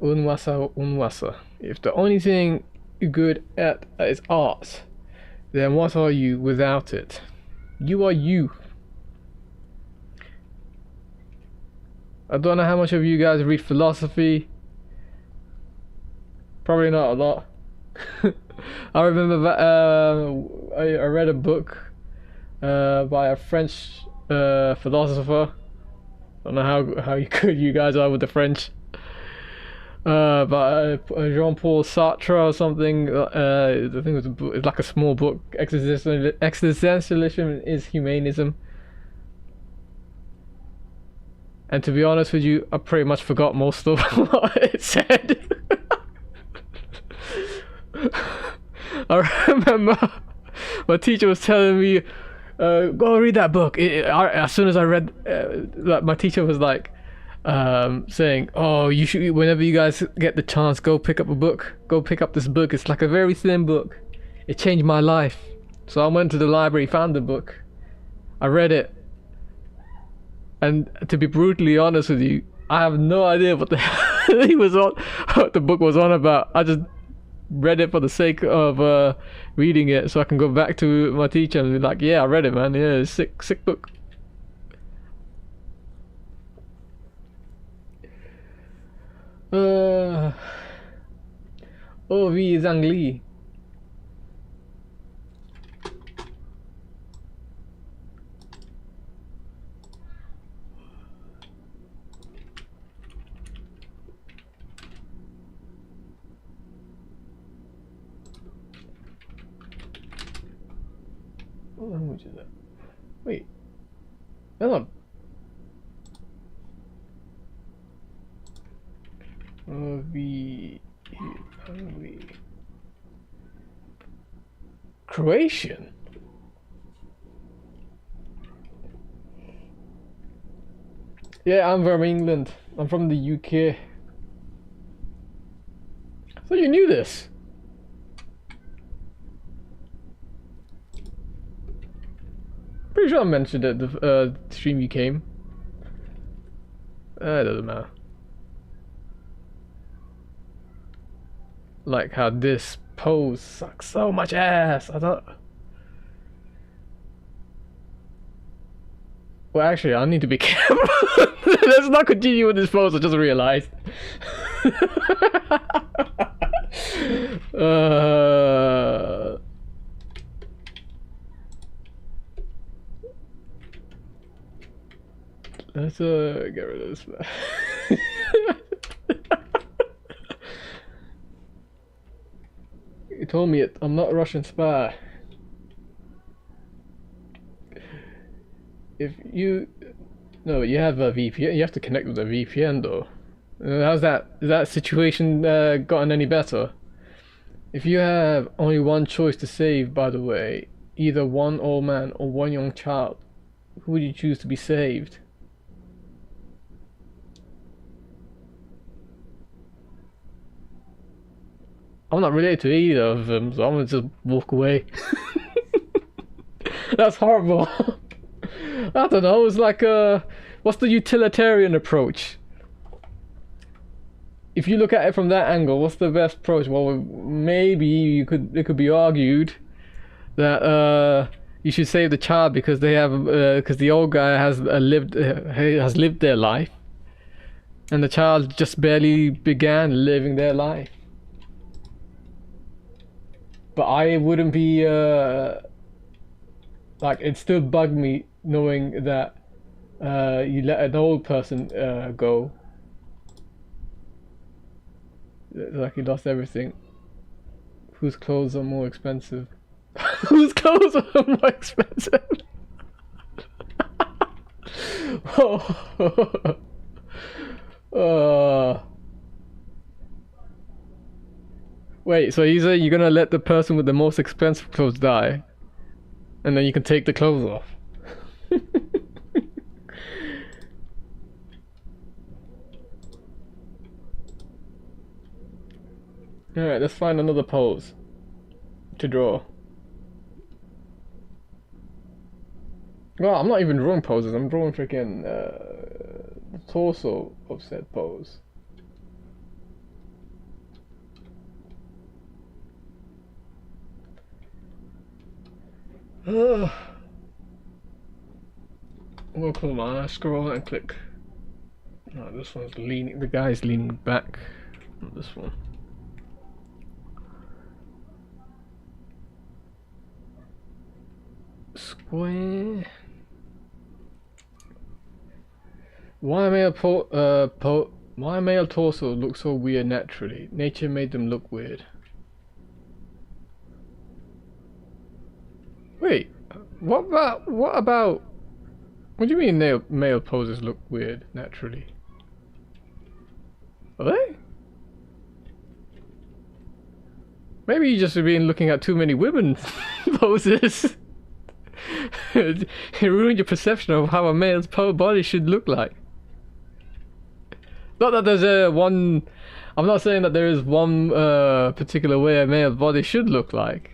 Unwasa, unwasa. If the only thing you're good at is art, then what are you without it? You are you. I don't know how much of you guys read philosophy. Probably not a lot. I remember that I read a book by a French philosopher. I don't know how good you guys are with the French. But Jean-Paul Sartre or something. I think it's like a small book. Existentialism is humanism. And to be honest with you, I pretty much forgot most of what it said. I remember my teacher was telling me, go read that book. As soon as I read, my teacher was like, saying, oh, you should, whenever you guys get the chance, go pick up a book. Go pick up this book. It's like a very thin book. It changed my life. So I went to the library, found the book. I read it. And to be brutally honest with you, I have no idea what the hell he was on, what the book was on about. I just read it for the sake of reading it, so I can go back to my teacher and be like, "Yeah, I read it, man. Yeah, it's sick book." Oh, wie Zhangli. What language is that? Wait. That's not. Croatian? Yeah, I'm from England. I'm from the UK. So you knew this? Pretty sure I mentioned it the stream you came. It doesn't matter. Like how this pose sucks so much ass. I thought. Well, actually, I need to be careful. Let's not continue with this pose. I just realized. Let's get rid of this. You told me it. I'm not a Russian spy. If you... No, you have a VPN. You have to connect with a VPN though. How's that? Is that situation gotten any better? If you have only one choice to save, by the way, either one old man or one young child, who would you choose to be saved? I'm not related to either of them, so I'm gonna just walk away. That's horrible. I don't know, it's like what's the utilitarian approach? If you look at it from that angle, what's the best approach? Well, maybe it could be argued that you should save the child because they have because the old guy has lived their life, and the child just barely began living their life. But I wouldn't be like, it still bugged me knowing that you let an old person go. Like he lost everything. Whose clothes are more expensive? Whose clothes are more expensive? uh, wait, so you say you're gonna let the person with the most expensive clothes die, and then you can take the clothes off? Alright, let's find another pose to draw. Well, I'm not even drawing poses, I'm drawing freaking the torso of said pose. We'll come on, scroll and click. No, this one's leaning, the guy's leaning back. Not this one. Square. Why male torso look so weird naturally? Nature made them look weird. Wait, what about? What do you mean male poses look weird naturally? Are they? Maybe you just have been looking at too many women poses. It ruined your perception of how a male's body should look like. Not that there's one. I'm not saying that there is one particular way a male body should look like.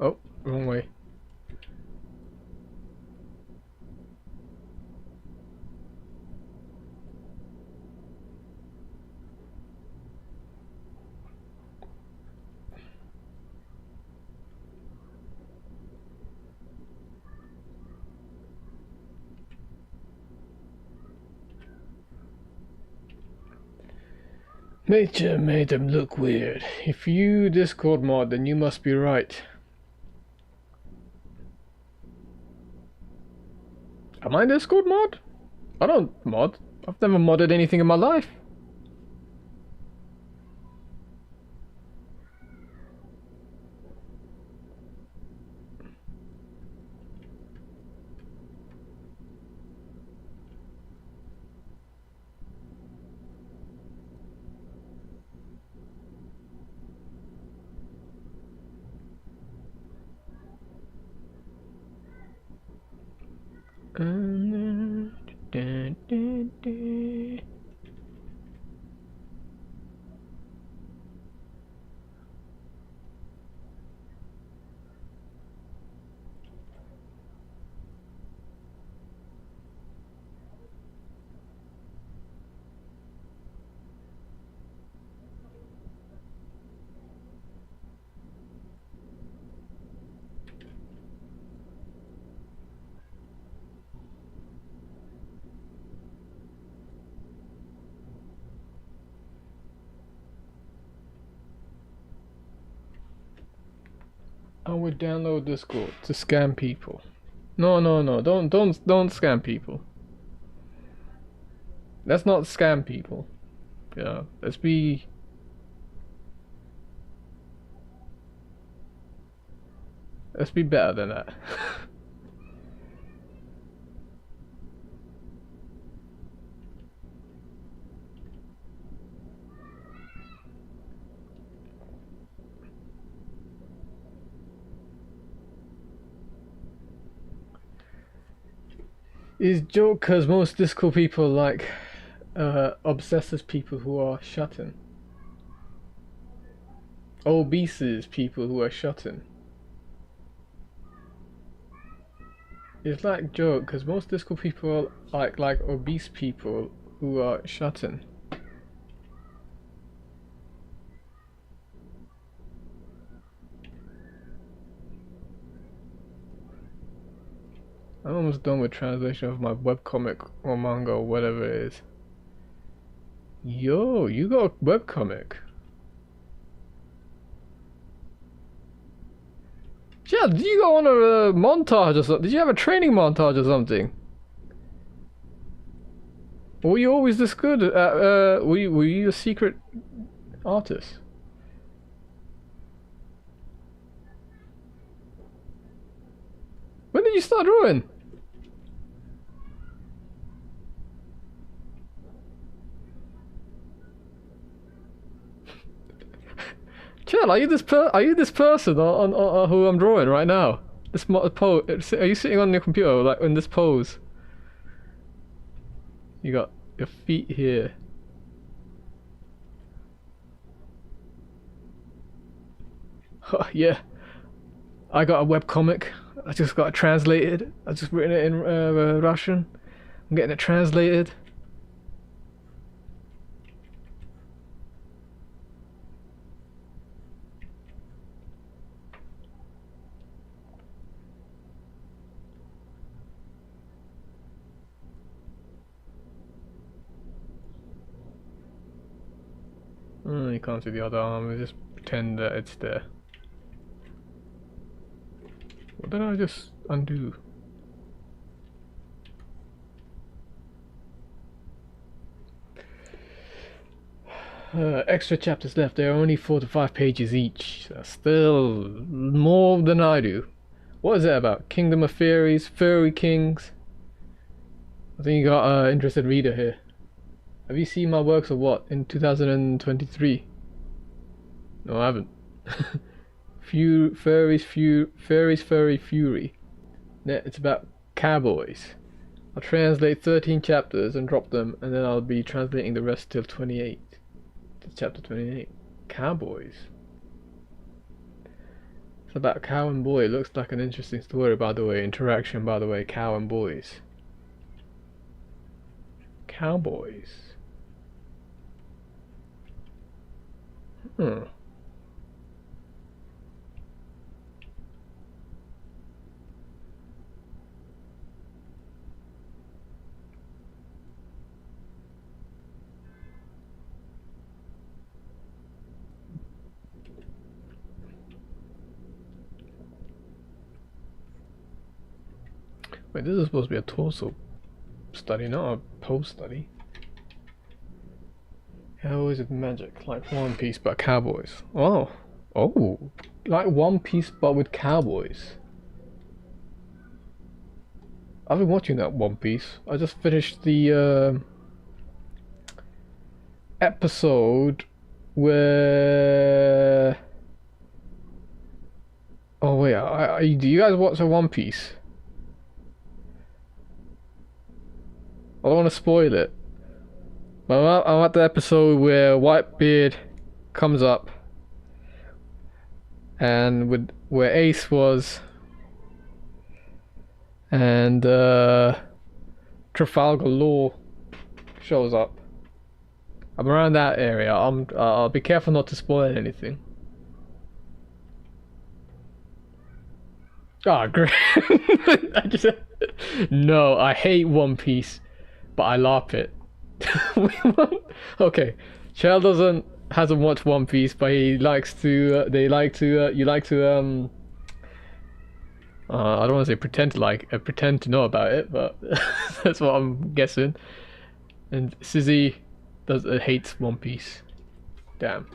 Oh, wrong way. Nature made them look weird. If you Discord mod, then you must be right. Am I Discord mod? I don't mod. I've never modded anything in my life. I would download Discord to scam people. No, don't scam people. Let's not scam people. Yeah, let's be better than that. Is joke because most Discord people like obsessive people who are shut-in. Obese people who are shut-in. It's like joke because most Discord people are like obese people who are shut-in. I'm almost done with translation of my webcomic or manga or whatever it is. Yo, you got a webcomic. Yeah, did you go on a montage or something? Did you have a training montage or something? Or were you always this good at, were you a secret artist? When did you start drawing? Chill, are you this person on who I'm drawing right now? This pose. Are you sitting on your computer like in this pose? You got your feet here. Oh, yeah. I got a webcomic. I just got it translated. I just written it in Russian. I'm getting it translated. You can't see the other arm. Just pretend that it's there. What did I just undo? Extra chapters left. There are only 4 to 5 pages each. That's still more than I do. What is it about? Kingdom of Fairies? Furry Kings? I think you got an interested reader here. Have you seen my works or what? In 2023? No, I haven't. Furry Fury. It's about cowboys. I'll translate 13 chapters and drop them, and then I'll be translating the rest till 28. To chapter 28. Cowboys. It's about cow and boy. It looks like an interesting story, by the way. Interaction, by the way. Cow and boys. Cowboys. Hmm. Wait, this is supposed to be a torso study, not a pose study. How is it magic? Like One Piece but cowboys. Oh. Oh. Like One Piece but with cowboys. I've been watching that One Piece. I just finished the episode where... Oh wait, do you guys watch a One Piece? I don't want to spoil it. But I'm at the episode where Whitebeard comes up, and where Ace was, and Trafalgar Law shows up. I'm around that area. I'll be careful not to spoil anything. Ah, great. No, I hate One Piece, but I love it. Okay, Chell hasn't watched One Piece, but he likes to. I don't want to say pretend to know about it, but that's what I'm guessing. And Sizzy hates One Piece. Damn.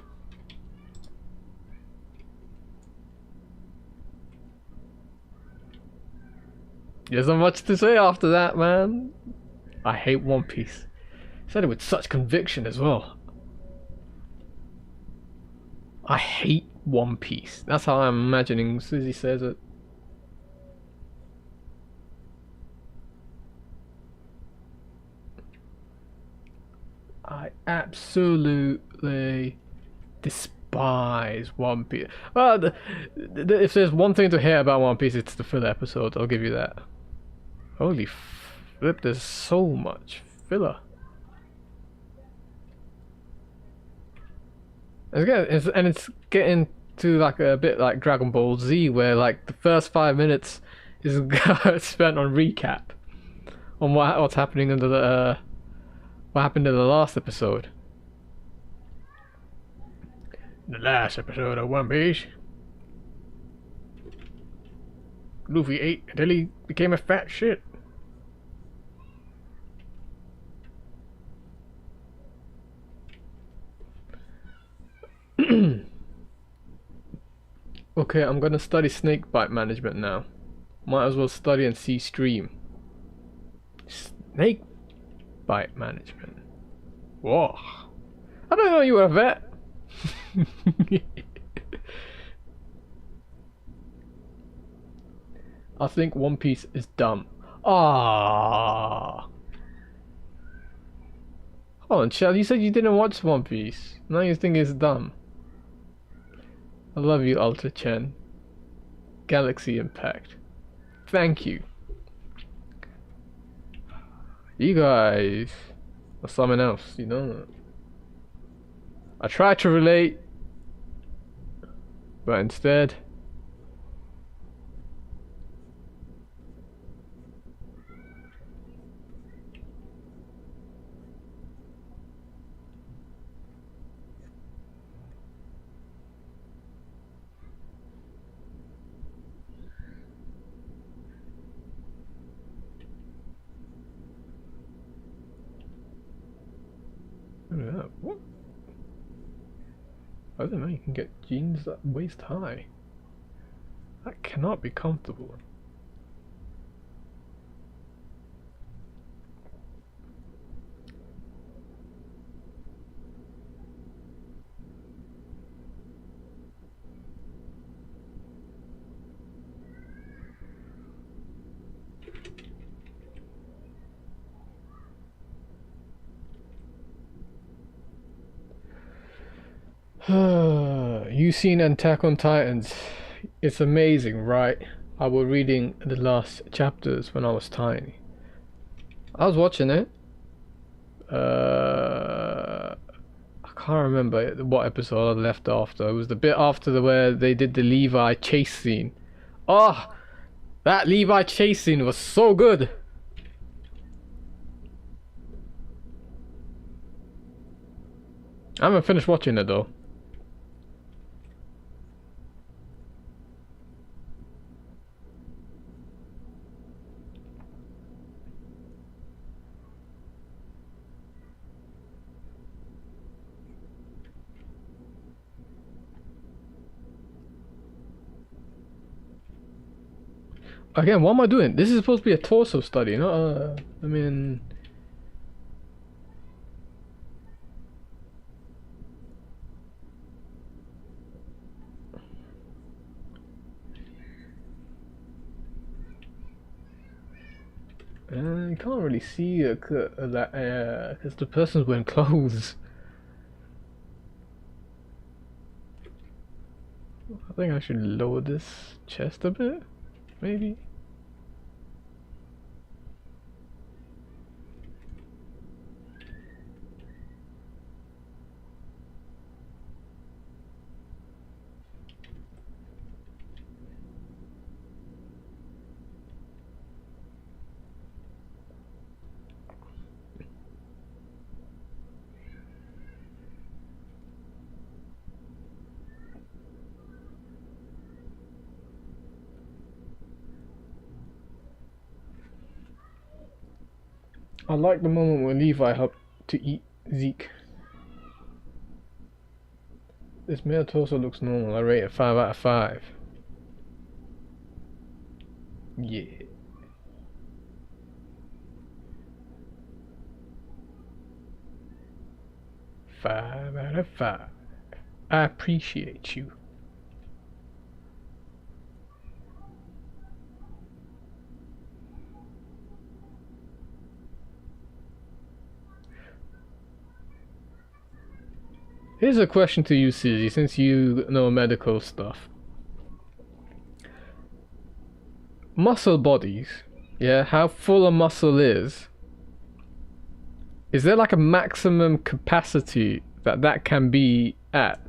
There's not much to say after that, man. I hate One Piece. Said it with such conviction as well. I hate One Piece. That's how I'm imagining Susie says it. I absolutely despise One Piece. Well, if there's one thing to hear about One Piece, it's the filler episode. I'll give you that. Holy flip, there's so much filler. It's getting to like a bit like Dragon Ball Z, where like the first 5 minutes is spent on recap on what's happening under the what happened in the last episode. The last episode of One Piece, Luffy ate until he became a fat shit. Okay, I'm gonna study snakebite management now. Might as well study and see stream. Snakebite management. Whoa. I don't know you were a vet. I think One Piece is dumb. Ah. Hold on, Chad, you said you didn't watch One Piece. Now you think it's dumb. I love you, Ultra Chen. Galaxy Impact. Thank you. You guys are something else, you know. I tried to relate, but instead what? I don't know, you can get jeans that waist high. That cannot be comfortable. You seen Attack on Titans? It's amazing, right? I was reading the last chapters when I was tiny. I was watching it. I can't remember what episode I left after. It was the bit after where they did the Levi chase scene. Oh, that Levi chase scene was so good. I haven't finished watching it though. Again, what am I doing? This is supposed to be a torso study, not I mean... you can't really see that because the person's wearing clothes. I think I should lower this chest a bit, maybe. I like the moment when Levi helped to eat Zeke. This male torso looks normal. I rate it 5 out of 5. Yeah. 5 out of 5. I appreciate you. Here's a question to you, Susie, since you know medical stuff. Muscle bodies, yeah, how full a muscle is there like a maximum capacity that can be at?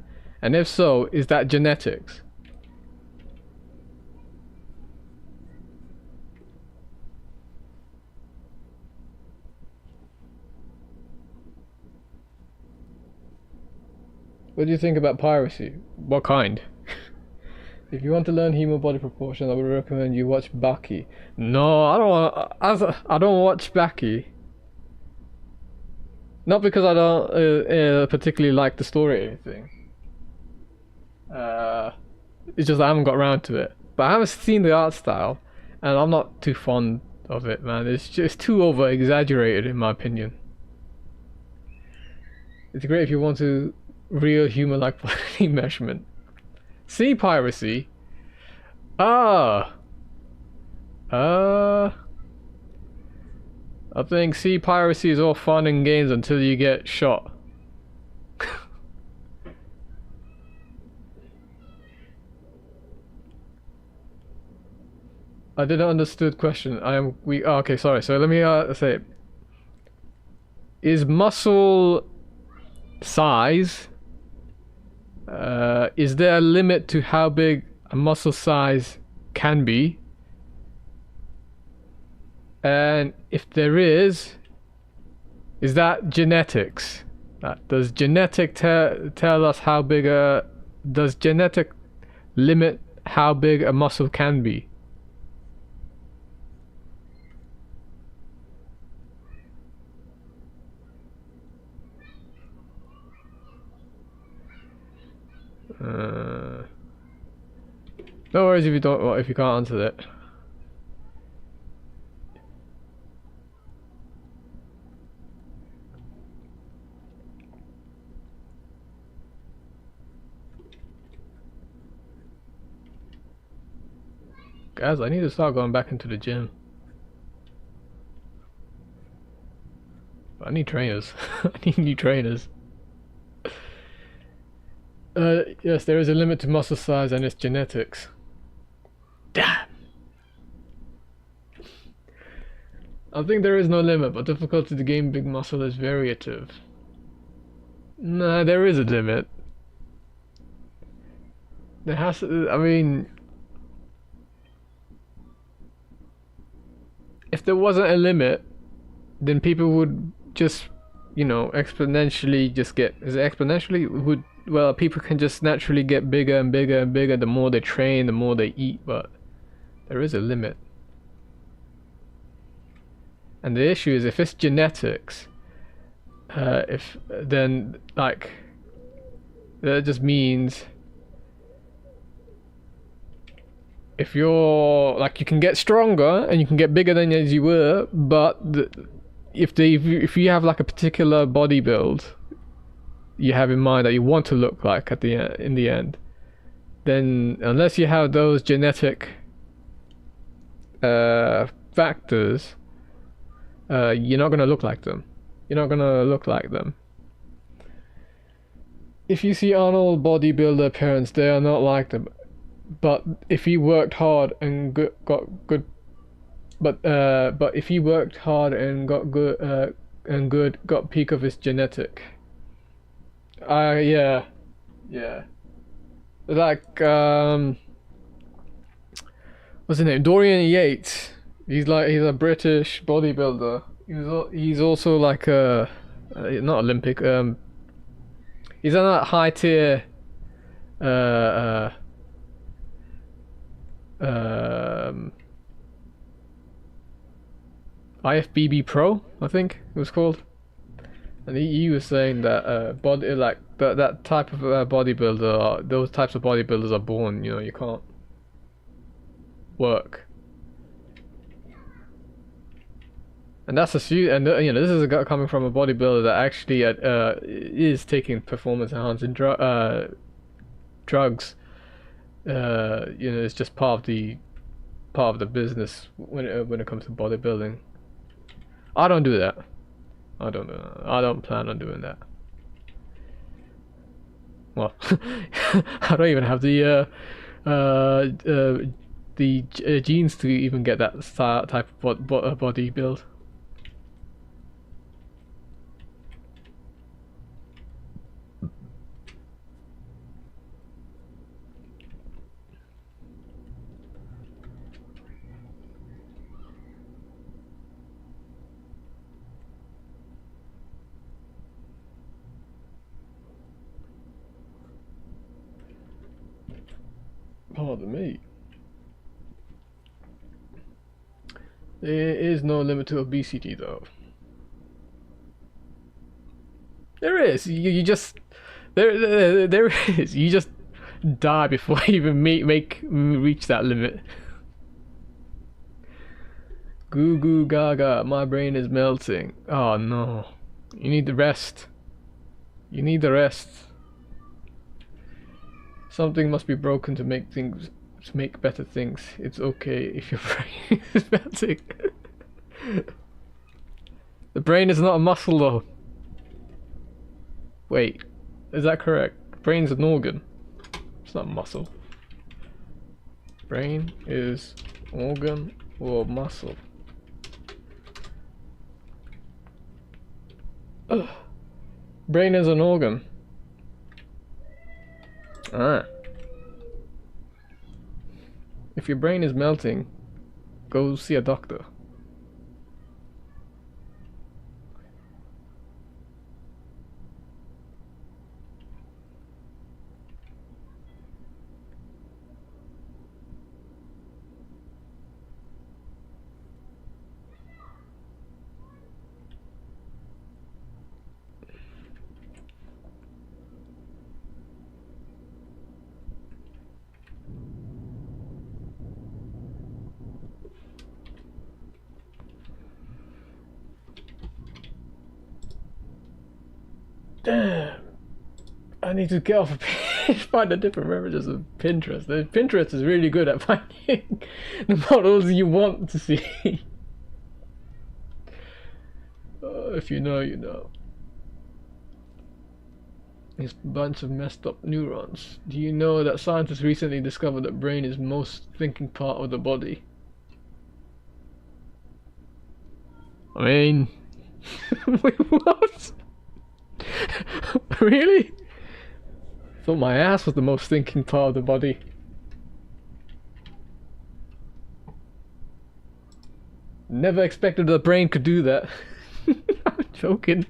And if so, is that genetics? What do you think about piracy? What kind? If you want to learn human body proportion, I would recommend you watch Baki. No, I don't want. I don't watch Baki. Not because I don't particularly like the story or anything. It's just I haven't got around to it. But I haven't seen the art style, and I'm not too fond of it, man. It's just too over exaggerated, in my opinion. It's great if you want to real human-like body measurement. Sea piracy. I think sea piracy is all fun and games until you get shot. I didn't understood question. Okay, sorry. So let me say, is muscle size? Is there a limit to how big a muscle size can be? And if there is that genetics? Does genetic tell us how big does genetic limit how big a muscle can be? No worries if you don't. Well, if you can't answer that. Guys, I need to start going back into the gym. I need trainers. I need new trainers. Yes, there is a limit to muscle size and its genetics. Damn! I think there is no limit, but difficulty to gain big muscle is variative. Nah, there is a limit. There has to, I mean... If there wasn't a limit, then people would just, you know, exponentially just get... Is it exponentially? Well, people can just naturally get bigger and bigger and bigger the more they train, the more they eat, but there is a limit. And the issue is if it's genetics, then like that just means if you're like you can get stronger and you can get bigger than as you were, but if you have like a particular body build you have in mind that you want to look like in the end, then unless you have those genetic factors, you're not gonna look like them. You're not gonna look like them. If you see Arnold bodybuilder parents, they are not like them. But if he worked hard and got good, but if he worked hard and got got peak of his genetic. Yeah. Like what's his name? Dorian Yates. He's a British bodybuilder. He's also like not Olympic. He's on that high tier. IFBB Pro, I think it was called. And he was saying that that type of bodybuilder, those types of bodybuilders are born. You know, you can't work. And that's and you know, this is coming from a bodybuilder that actually is taking performance enhancing drugs. You know, it's just part of the business when it comes to bodybuilding. I don't do that. I don't plan on doing that. Well, I don't even have the genes to even get that type of body build. Pardon me. There is no limit to obesity, though. There is. You just there is. You just die before you even reach that limit. Goo goo gaga, my brain is melting. Oh no. You need the rest. You need the rest. Something must be broken to make things, to make better things. It's okay if your brain is melting. The brain is not a muscle though. Wait, is that correct? Brain's an organ. It's not a muscle. Brain is organ or muscle. Ugh. Brain is an organ. Ah. If your brain is melting, go see a doctor. Damn. I need to get off of find a different references of Pinterest. Pinterest is really good at finding the models you want to see. If you know, you know. It's a bunch of messed up neurons. Do you know that scientists recently discovered that brain is most thinking part of the body? I mean, wait, what? Really? I thought my ass was the most thinking part of the body. Never expected the brain could do that. I'm joking.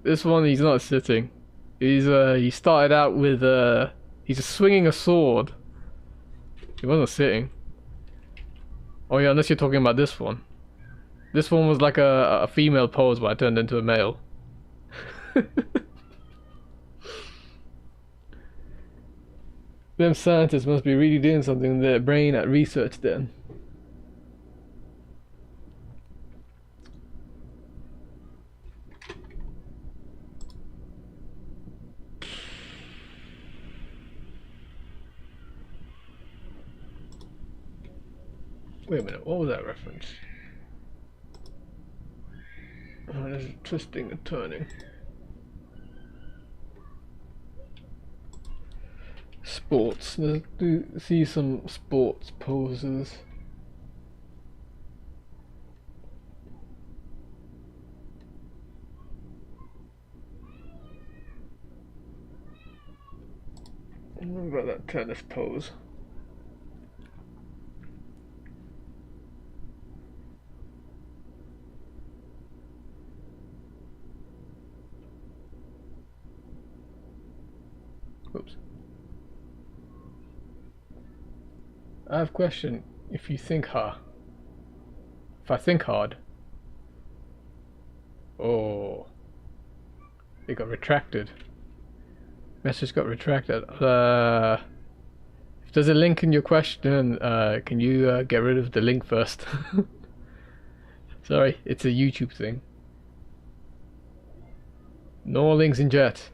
This one, he's not sitting. He started out with he's swinging a sword. He wasn't sitting. Oh yeah, unless you're talking about this one. This one was like a female pose, but I turned into a male. Them scientists must be really doing something in their brain at research then. Wait a minute, what was that reference? Oh, there's a twisting and turning. Sports. Let's see some sports poses. What about that tennis pose? Oops. I have a question. If you think hard. If I think hard. Oh. It got retracted. Message got retracted. If there's a link in your question, can you get rid of the link first? Sorry, it's a YouTube thing. No links in chat.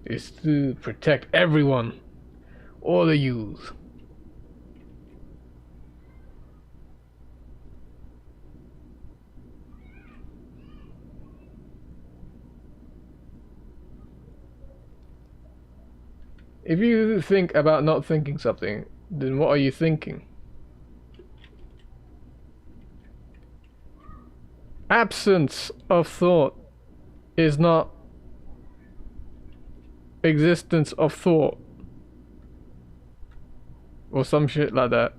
Is to protect everyone, all the youth. If you think about not thinking something, then what are you thinking? Absence of thought is not existence of thought. Or some shit like that.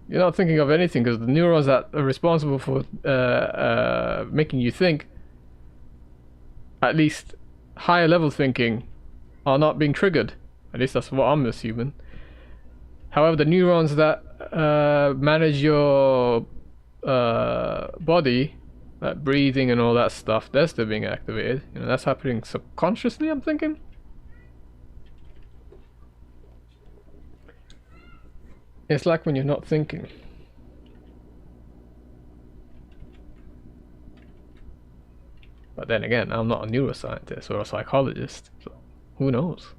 You're not thinking of anything because the neurons that are responsible for making you think, at least higher level thinking, are not being triggered. At least that's what I'm assuming. However, the neurons that manage your body, like breathing and all that stuff, they're still being activated. You know, that's happening subconsciously, I'm thinking. It's like when you're not thinking. But then again, I'm not a neuroscientist or a psychologist, so who knows?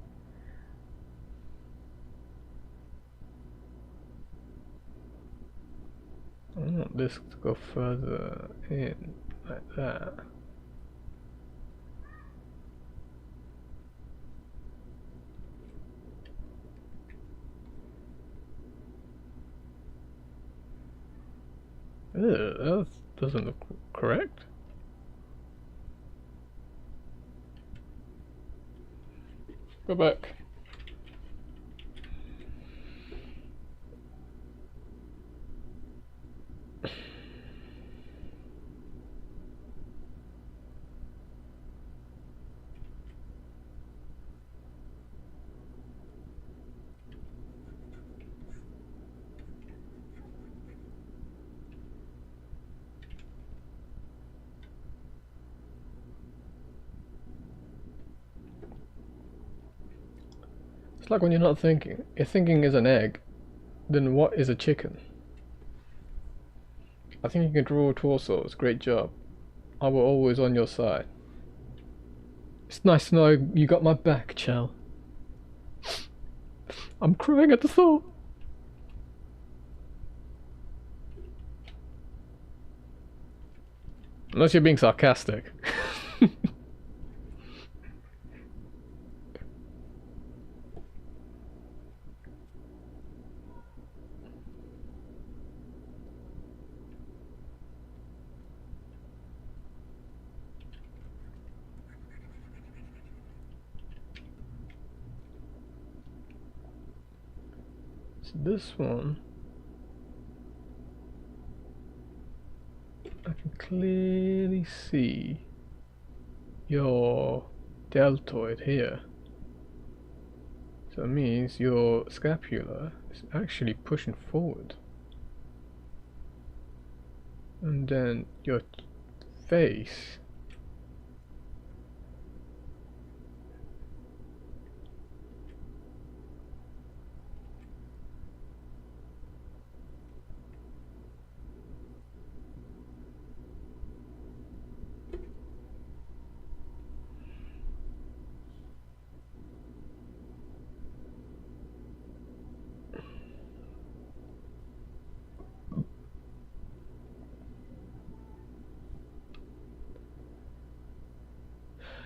I want this to go further in, like that. Ew, that doesn't look correct. Go back. It's like when you're not thinking. If thinking is an egg, then what is a chicken? I think you can draw torsos. Great job. I will always on your side. It's nice to know you got my back, Chell. I'm crying at the thought. Unless you're being sarcastic. This one, I can clearly see your deltoid here. So it means your scapula is actually pushing forward. And then your face .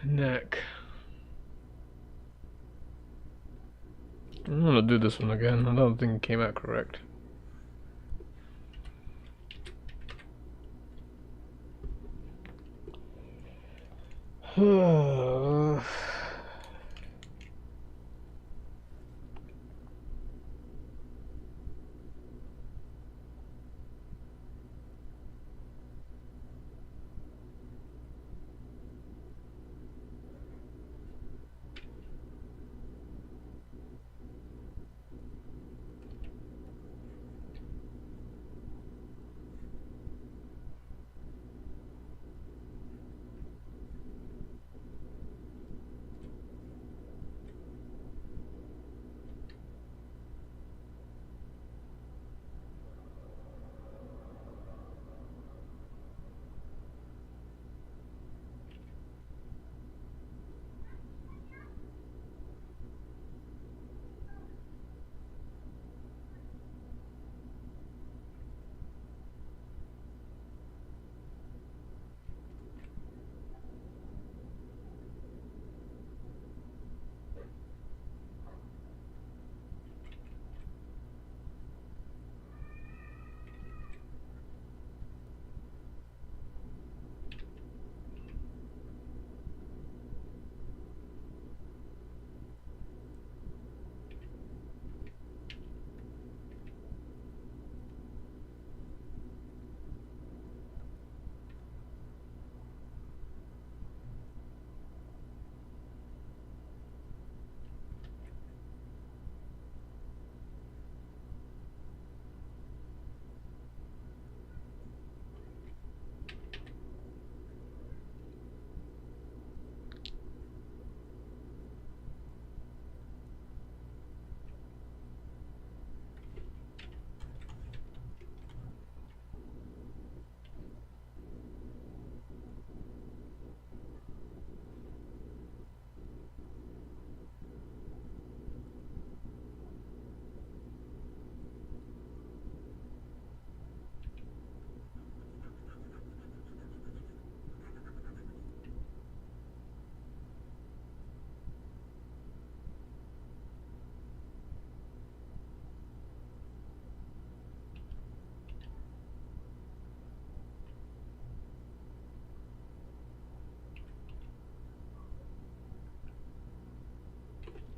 Neck. I'm gonna do this one again. I don't think it came out correct.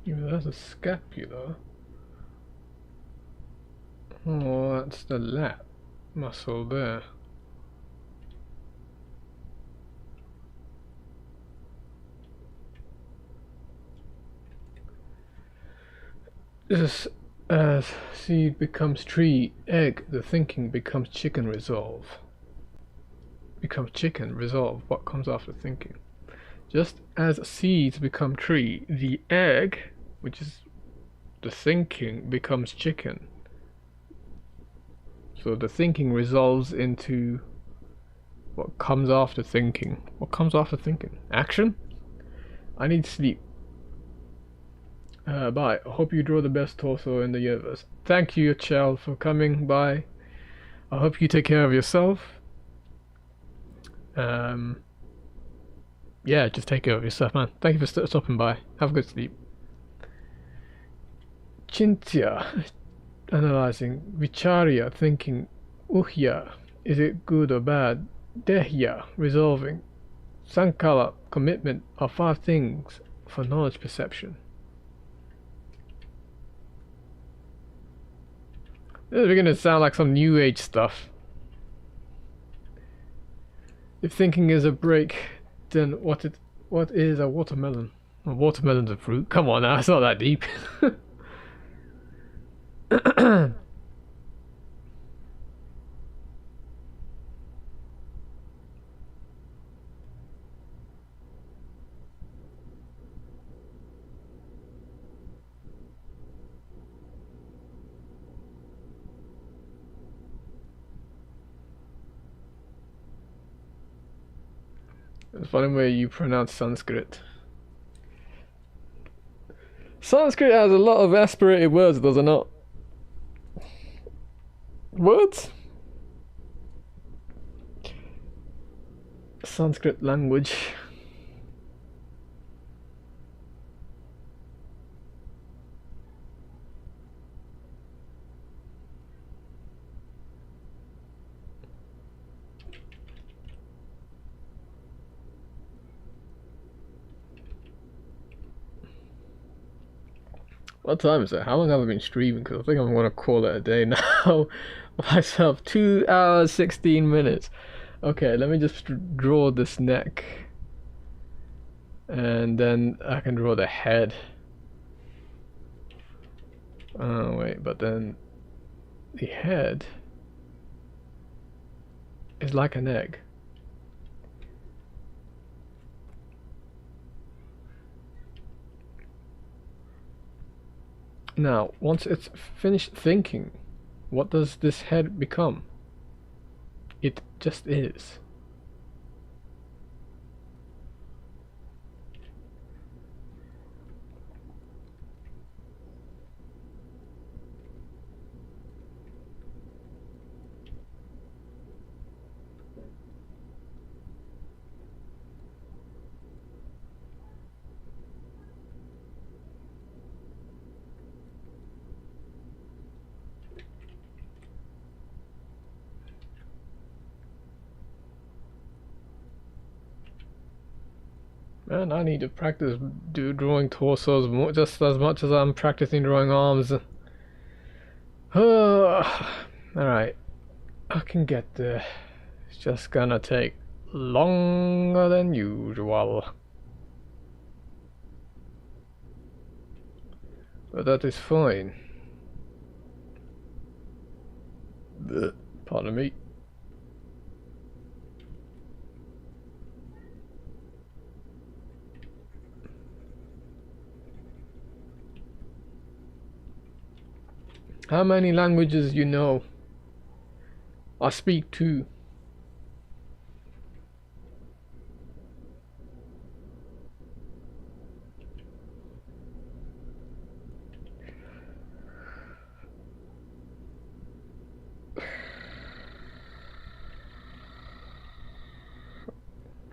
Even that's a scapula. Oh, that's the lat muscle there. This is as seed becomes tree, egg, the thinking becomes chicken, resolve. Becomes chicken, resolve. What comes after thinking? Just as seeds become tree, the egg, which is the thinking, becomes chicken. So the thinking resolves into what comes after thinking. What comes after thinking? Action? I need sleep. Bye. I hope you draw the best torso in the universe. Thank you, Chell, for coming by. I hope you take care of yourself. Yeah, just take care of yourself, man. Thank you for stopping by. Have a good sleep. Chintya, analyzing. Vicharya, thinking. Uhya, is it good or bad? Dehya, resolving. Sankala, commitment, are 5 things for knowledge perception. This is beginning to sound like some new age stuff. If thinking is a break, then what is a watermelon? A watermelon's a fruit. Come on now, it's not that deep. It's a funny way you pronounce Sanskrit. Sanskrit has a lot of aspirated words, does it not? Words? Sanskrit language. What time is it? How long have I been streaming? Because I think I'm going to call it a day now. Myself, 2 hours, 16 minutes. Okay, let me just draw this neck. And then I can draw the head. Oh, wait, but then the head is like an egg. Now, once it's finished thinking, what does this head become? It just is. Man, I need to practice drawing torsos more, just as much as I'm practicing drawing arms. Alright, I can get there. It's just gonna take longer than usual. But that is fine. Pardon me. How many languages you know? I speak 2.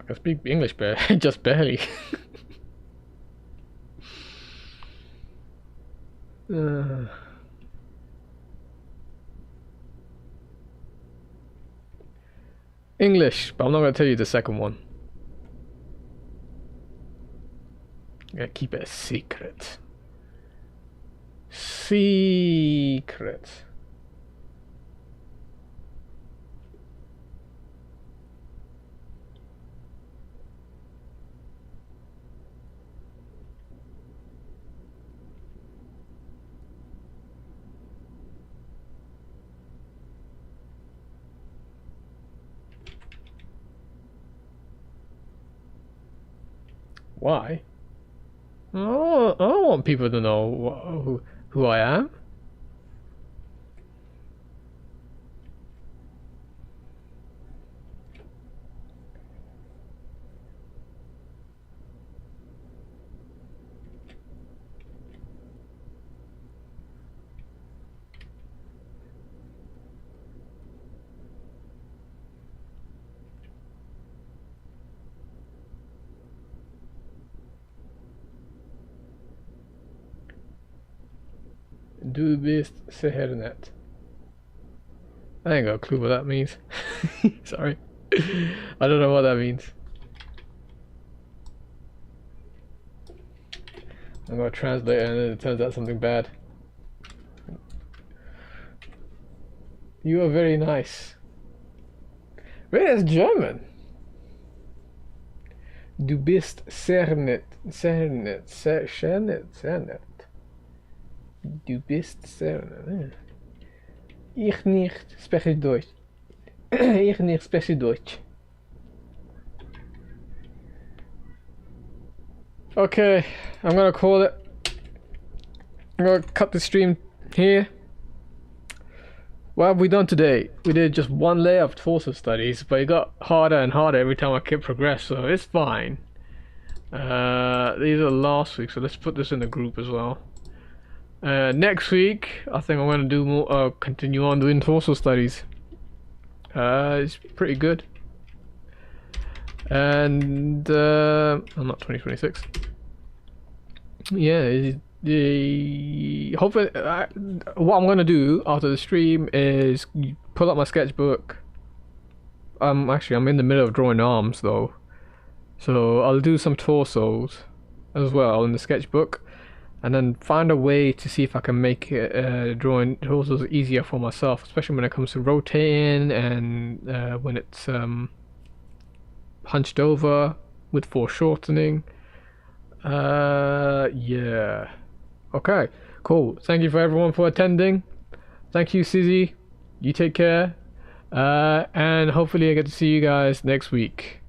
I can speak English, but just barely. English, but I'm not going to tell you the second one. I'm going to keep it a secret. Secret. Why? I don't want people to know who I am. Du bist Sehernet. I ain't got a clue what that means. Sorry. I don't know what that means. I'm gonna translate it and then it turns out something bad. You are very nice. Wait, that's German. Du bist sehr nett. Sehr nett. Sehr nett. Sehr nett. Du bist sehr nett. Ich nicht spreche Deutsch. Ich nicht spreche Deutsch. Okay, I'm gonna call it. I'm gonna cut the stream here. What have we done today? We did just one layer of torso studies, but it got harder and harder every time I kept progress, so it's fine. These are last week, so let's put this in the group as well. Next week, I think I'm gonna do more. Continue on doing torso studies. It's pretty good. And I'm not 2026. Yeah, hopefully, what I'm gonna do after the stream is pull up my sketchbook. Actually, I'm in the middle of drawing arms though, so I'll do some torsos as well in the sketchbook, and then find a way to see if I can make drawing torsos easier for myself, especially when it comes to rotating and when it's hunched over with foreshortening. Yeah. Okay, cool. Thank you for everyone for attending. Thank you, Sizzy. You take care. And hopefully I get to see you guys next week.